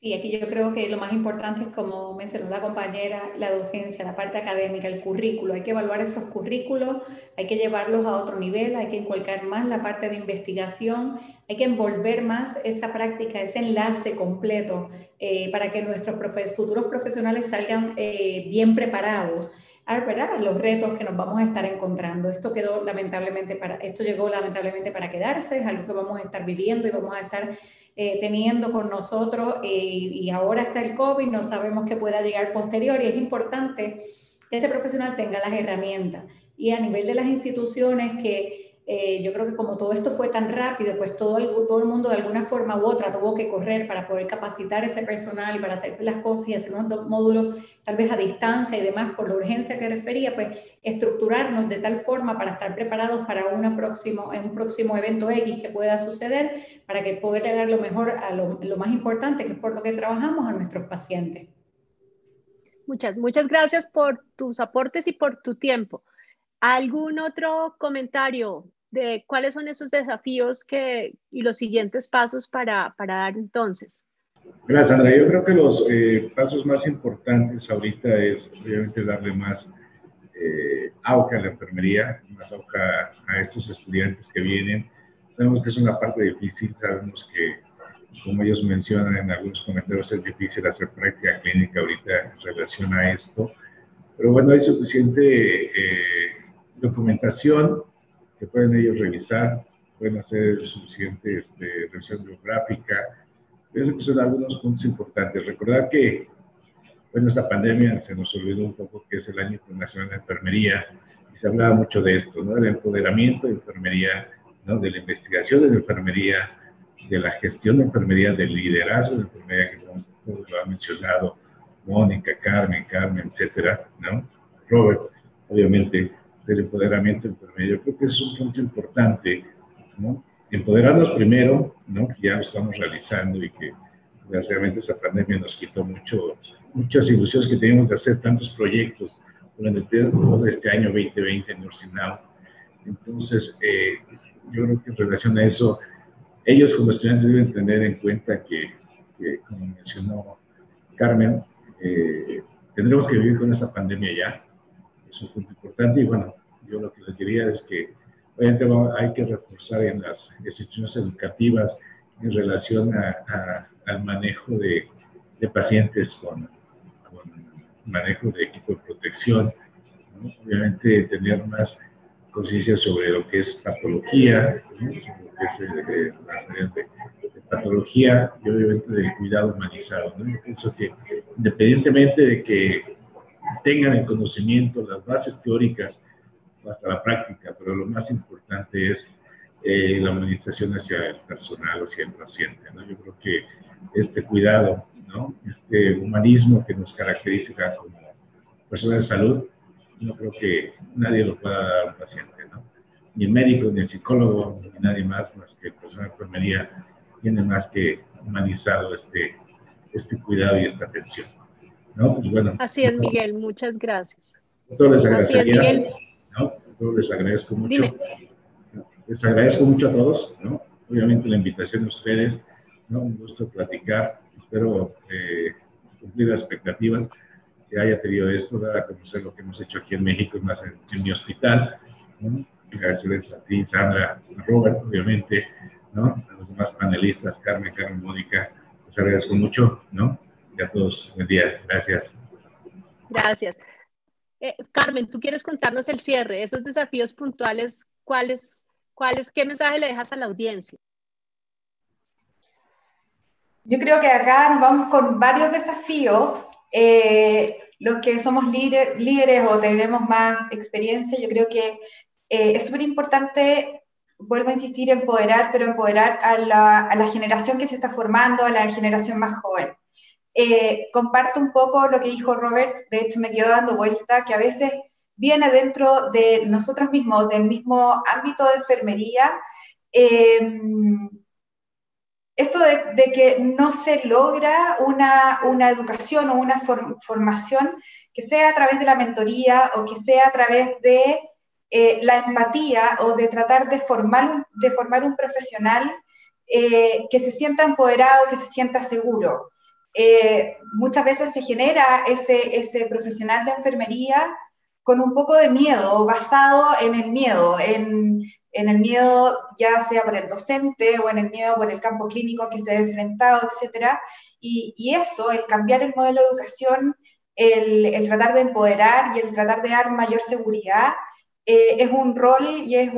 Sí, aquí yo creo que lo más importante es, como mencionó la compañera, la docencia, la parte académica, el currículo. Hay que evaluar esos currículos, hay que llevarlos a otro nivel, hay que inculcar más la parte de investigación, hay que envolver más esa práctica, ese enlace completo para que nuestros futuros profesionales salgan bien preparados a los retos que nos vamos a estar encontrando. Esto llegó lamentablemente para quedarse, es algo que vamos a estar viviendo y vamos a estar teniendo con nosotros y ahora está el COVID, no sabemos qué pueda llegar posterior y es importante que ese profesional tenga las herramientas. Y a nivel de las instituciones que yo creo que como todo esto fue tan rápido, pues todo el mundo de alguna forma u otra tuvo que correr para poder capacitar ese personal y para hacer las cosas y hacer unos módulos tal vez a distancia y demás por la urgencia que refería, pues estructurarnos de tal forma para estar preparados para un próximo evento X que pueda suceder, para que poder llegar lo mejor a lo más importante, que es por lo que trabajamos, a nuestros pacientes. Muchas gracias por tus aportes y por tu tiempo. ¿Algún otro comentario de cuáles son esos desafíos y los siguientes pasos para dar entonces? Gracias, Sandra. Yo creo que los pasos más importantes ahorita es obviamente darle más auge a la enfermería, más auge a estos estudiantes que vienen. Sabemos que es una parte difícil, sabemos que, como ellos mencionan en algunos comentarios, es difícil hacer práctica clínica ahorita en relación a esto, pero bueno, hay suficiente documentación que pueden ellos revisar, pueden hacer suficiente revisión biográfica. Pienso que son algunos puntos importantes. Recordar que, bueno, esta pandemia se nos olvidó un poco que es el Año Internacional de Enfermería y se hablaba mucho de esto, ¿no? Del empoderamiento de enfermería, ¿no? De la investigación de la enfermería, de la gestión de enfermería, del liderazgo de enfermería, que todos lo han mencionado, Mónica, Carmen, etcétera, ¿no? Robert, obviamente, del empoderamiento de enfermería. Yo creo que es un punto importante, ¿no? Empoderarnos primero, ¿no? Que ya lo estamos realizando y que desgraciadamente esa pandemia nos quitó muchas ilusiones que teníamos de hacer tantos proyectos durante todo este año 2020 en Nursing Now. Entonces, yo creo que en relación a eso, ellos como estudiantes deben tener en cuenta que como mencionó Carmen, tendremos que vivir con esta pandemia ya. Es un punto importante y bueno, yo lo que les diría es que obviamente hay que reforzar en las instituciones educativas en relación al manejo de pacientes con manejo de equipo de protección, ¿no? Obviamente tener más conciencia sobre lo que es patología, ¿no? Sobre lo que es las áreas de patología y obviamente del cuidado humanizado, ¿no? Yo pienso que independientemente de que tengan el conocimiento, las bases teóricas, hasta la práctica, pero lo más importante es la administración hacia el personal, hacia el paciente, ¿no? Yo creo que este cuidado, ¿no? Este humanismo que nos caracteriza como personas de salud, no creo que nadie lo pueda dar a un paciente, ¿no? Ni el médico, ni el psicólogo, ni nadie más que el personal de enfermería tiene más que humanizado este cuidado y esta atención, ¿no? Pues bueno. Así es, Miguel, muchas gracias. Les Así es, Miguel. ¿no? Les agradezco mucho. Dime. Les agradezco mucho a todos, ¿no? Obviamente la invitación a ustedes, ¿no? Un gusto platicar. Espero cumplir las expectativas que haya tenido esto, dar a conocer lo que hemos hecho aquí en México, más en mi hospital, ¿no? Gracias a ti, Sandra, a Robert, obviamente, ¿no? A los demás panelistas, Carmen, Mónica, les agradezco mucho, ¿no? Y a todos, buen día. Gracias. Gracias. Carmen, ¿tú quieres contarnos el cierre? Esos desafíos puntuales, ¿qué mensaje le dejas a la audiencia? Yo creo que acá nos vamos con varios desafíos. Los que somos líderes o tenemos más experiencia, yo creo que es súper importante, vuelvo a insistir, empoderar, pero empoderar a la generación que se está formando, a la generación más joven. Comparto un poco lo que dijo Robert, de hecho me quedo dando vuelta, que a veces viene dentro de nosotros mismos, del mismo ámbito de enfermería, esto de que no se logra una educación o una formación que sea a través de la mentoría o que sea a través de la empatía o de tratar de formar un profesional que se sienta empoderado, que se sienta seguro. Muchas veces se genera ese profesional de enfermería con un poco de miedo, basado en el miedo, en el miedo ya sea por el docente o en el miedo por el campo clínico que se ve enfrentado, etc. Y eso, el cambiar el modelo de educación, el tratar de empoderar y el tratar de dar mayor seguridad, es un rol y es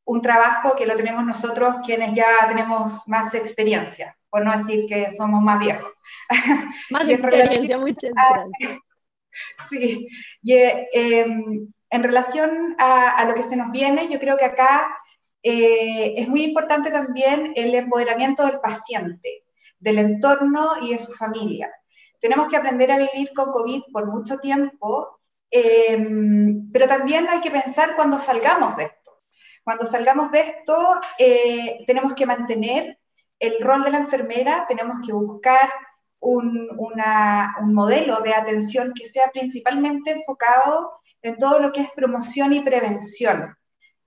un trabajo que lo tenemos nosotros quienes ya tenemos más experiencia, por no decir que somos más viejos. Más experiencia, muchas gracias. Sí, y en relación a lo que se nos viene, yo creo que acá es muy importante también el empoderamiento del paciente, del entorno y de su familia. Tenemos que aprender a vivir con COVID por mucho tiempo, pero también hay que pensar cuando salgamos de esto. Cuando salgamos de esto, tenemos que mantener el rol de la enfermera, tenemos que buscar un modelo de atención que sea principalmente enfocado en todo lo que es promoción y prevención,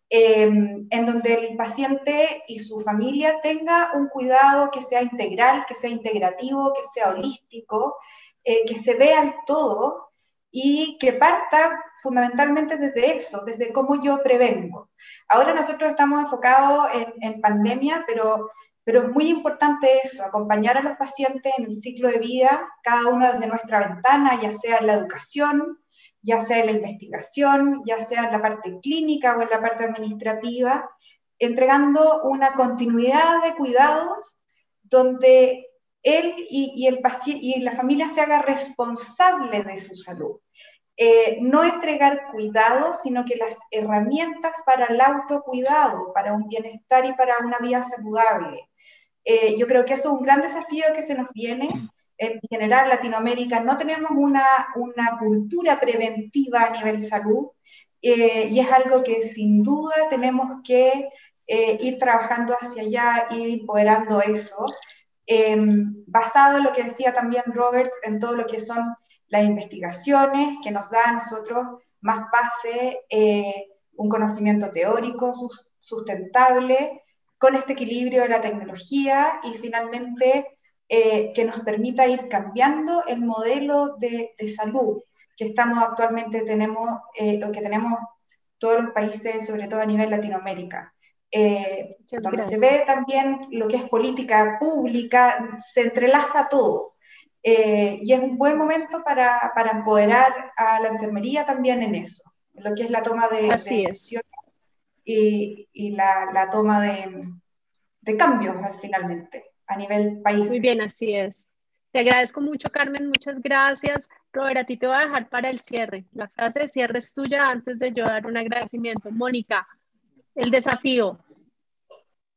en donde el paciente y su familia tenga un cuidado que sea integral, que sea integrativo, que sea holístico, que se vea el todo y que parta fundamentalmente desde eso, desde cómo yo prevengo. Ahora nosotros estamos enfocados en pandemia, pero es muy importante eso, acompañar a los pacientes en el ciclo de vida, cada uno desde nuestra ventana, ya sea en la educación, ya sea en la investigación, ya sea en la parte clínica o en la parte administrativa, entregando una continuidad de cuidados donde él y el paciente y la familia se haga responsable de su salud. No entregar cuidados, sino que las herramientas para el autocuidado, para un bienestar y para una vida saludable. Yo creo que eso es un gran desafío que se nos viene. En general, Latinoamérica no tenemos una cultura preventiva a nivel salud, y es algo que sin duda tenemos que ir trabajando hacia allá, ir empoderando eso, basado en lo que decía también Robert, en todo lo que son las investigaciones que nos da a nosotros más base, un conocimiento teórico sustentable, con este equilibrio de la tecnología y finalmente que nos permita ir cambiando el modelo de salud que estamos actualmente o que tenemos todos los países, sobre todo a nivel Latinoamérica. Donde se ve también lo que es política pública, se entrelaza todo. Y es un buen momento para empoderar a la enfermería también en eso, en lo que es la toma de decisiones y la toma de cambios finalmente a nivel país. Muy bien, así es. Te agradezco mucho, Carmen, muchas gracias. Robert, a ti te voy a dejar para el cierre. La frase de cierre es tuya antes de yo dar un agradecimiento. Mónica, el desafío.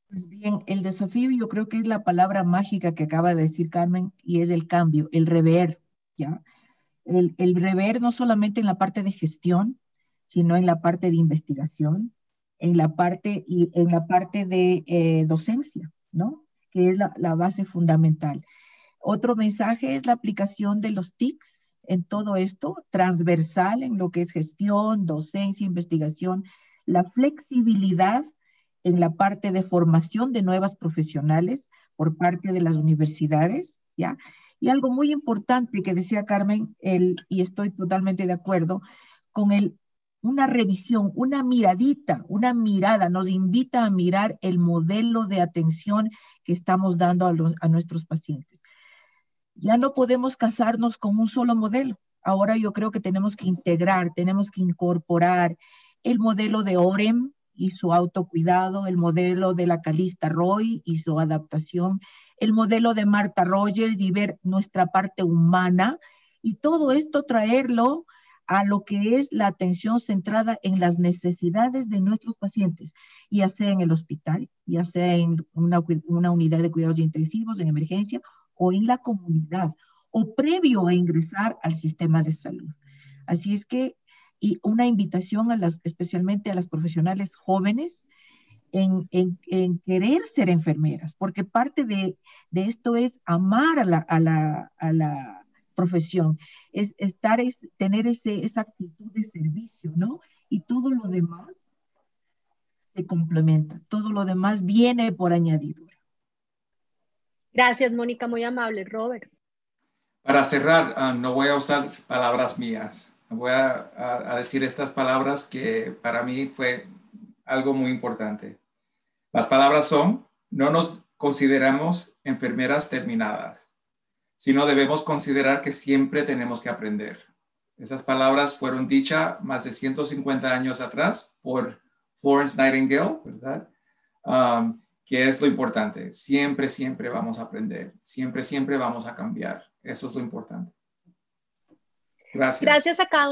Pues bien, el desafío yo creo que es la palabra mágica que acaba de decir Carmen, y es el cambio, el rever, ¿ya? El rever no solamente en la parte de gestión, sino en la parte de investigación, en la parte de docencia, ¿no? Que es la base fundamental. Otro mensaje es la aplicación de los TICs en todo esto, transversal en lo que es gestión, docencia, investigación, la flexibilidad en la parte de formación de nuevas profesionales por parte de las universidades, ¿ya? Y algo muy importante que decía Carmen, y estoy totalmente de acuerdo, con una revisión, una mirada, nos invita a mirar el modelo de atención que estamos dando a nuestros pacientes. Ya no podemos casarnos con un solo modelo. Ahora yo creo que tenemos que integrar, tenemos que incorporar el modelo de Orem y su autocuidado, el modelo de la Calista Roy y su adaptación, el modelo de Martha Rogers y ver nuestra parte humana, y todo esto traerlo a lo que es la atención centrada en las necesidades de nuestros pacientes, ya sea en el hospital, ya sea en una unidad de cuidados intensivos, en emergencia, o en la comunidad, o previo a ingresar al sistema de salud. Así es que, y una invitación especialmente a las profesionales jóvenes en querer ser enfermeras, porque parte de esto es amar a la profesión, es tener esa actitud de servicio, ¿no? Y todo lo demás se complementa, todo lo demás viene por añadidura. Gracias, Mónica, muy amable. Robert. Para cerrar, no voy a usar palabras mías. Voy a decir estas palabras que para mí fue algo muy importante. Las palabras son: no nos consideramos enfermeras terminadas, sino debemos considerar que siempre tenemos que aprender. Esas palabras fueron dichas más de 150 años atrás por Florence Nightingale, ¿verdad? Que es lo importante. Siempre, siempre vamos a aprender. Siempre, siempre vamos a cambiar. Eso es lo importante. Gracias. Gracias a cada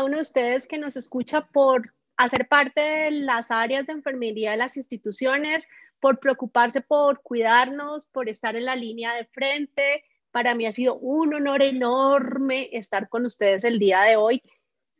uno de ustedes que nos escucha por hacer parte de las áreas de enfermería de las instituciones, por preocuparse por cuidarnos, por estar en la línea de frente. Para mí ha sido un honor enorme estar con ustedes el día de hoy,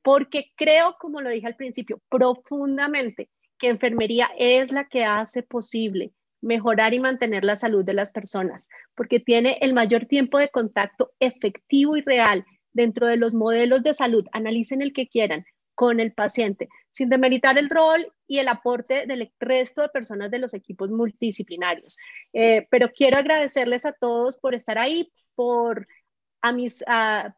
porque creo, como lo dije al principio, profundamente que enfermería es la que hace posible mejorar y mantener la salud de las personas, porque tiene el mayor tiempo de contacto efectivo y real dentro de los modelos de salud, analicen el que quieran, con el paciente, sin demeritar el rol y el aporte del resto de personas de los equipos multidisciplinarios. Pero quiero agradecerles a todos por estar ahí, a mis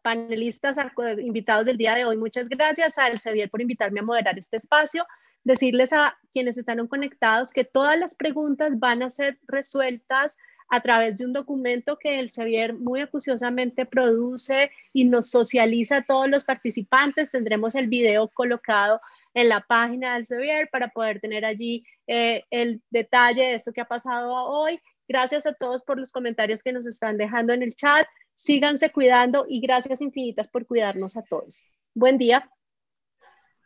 panelistas, invitados del día de hoy. Muchas gracias a Elsevier por invitarme a moderar este espacio. Decirles a quienes están conectados que todas las preguntas van a ser resueltas a través de un documento que Elsevier muy acuciosamente produce y nos socializa a todos los participantes. Tendremos el video colocado en la página de Elsevier para poder tener allí el detalle de esto que ha pasado hoy. Gracias a todos por los comentarios que nos están dejando en el chat. Síganse cuidando y gracias infinitas por cuidarnos a todos. Buen día.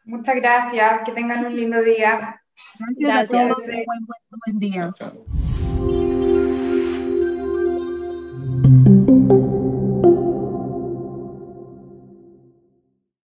Muchas gracias. Que tengan un lindo día. Gracias a todos. Buen día. Chao.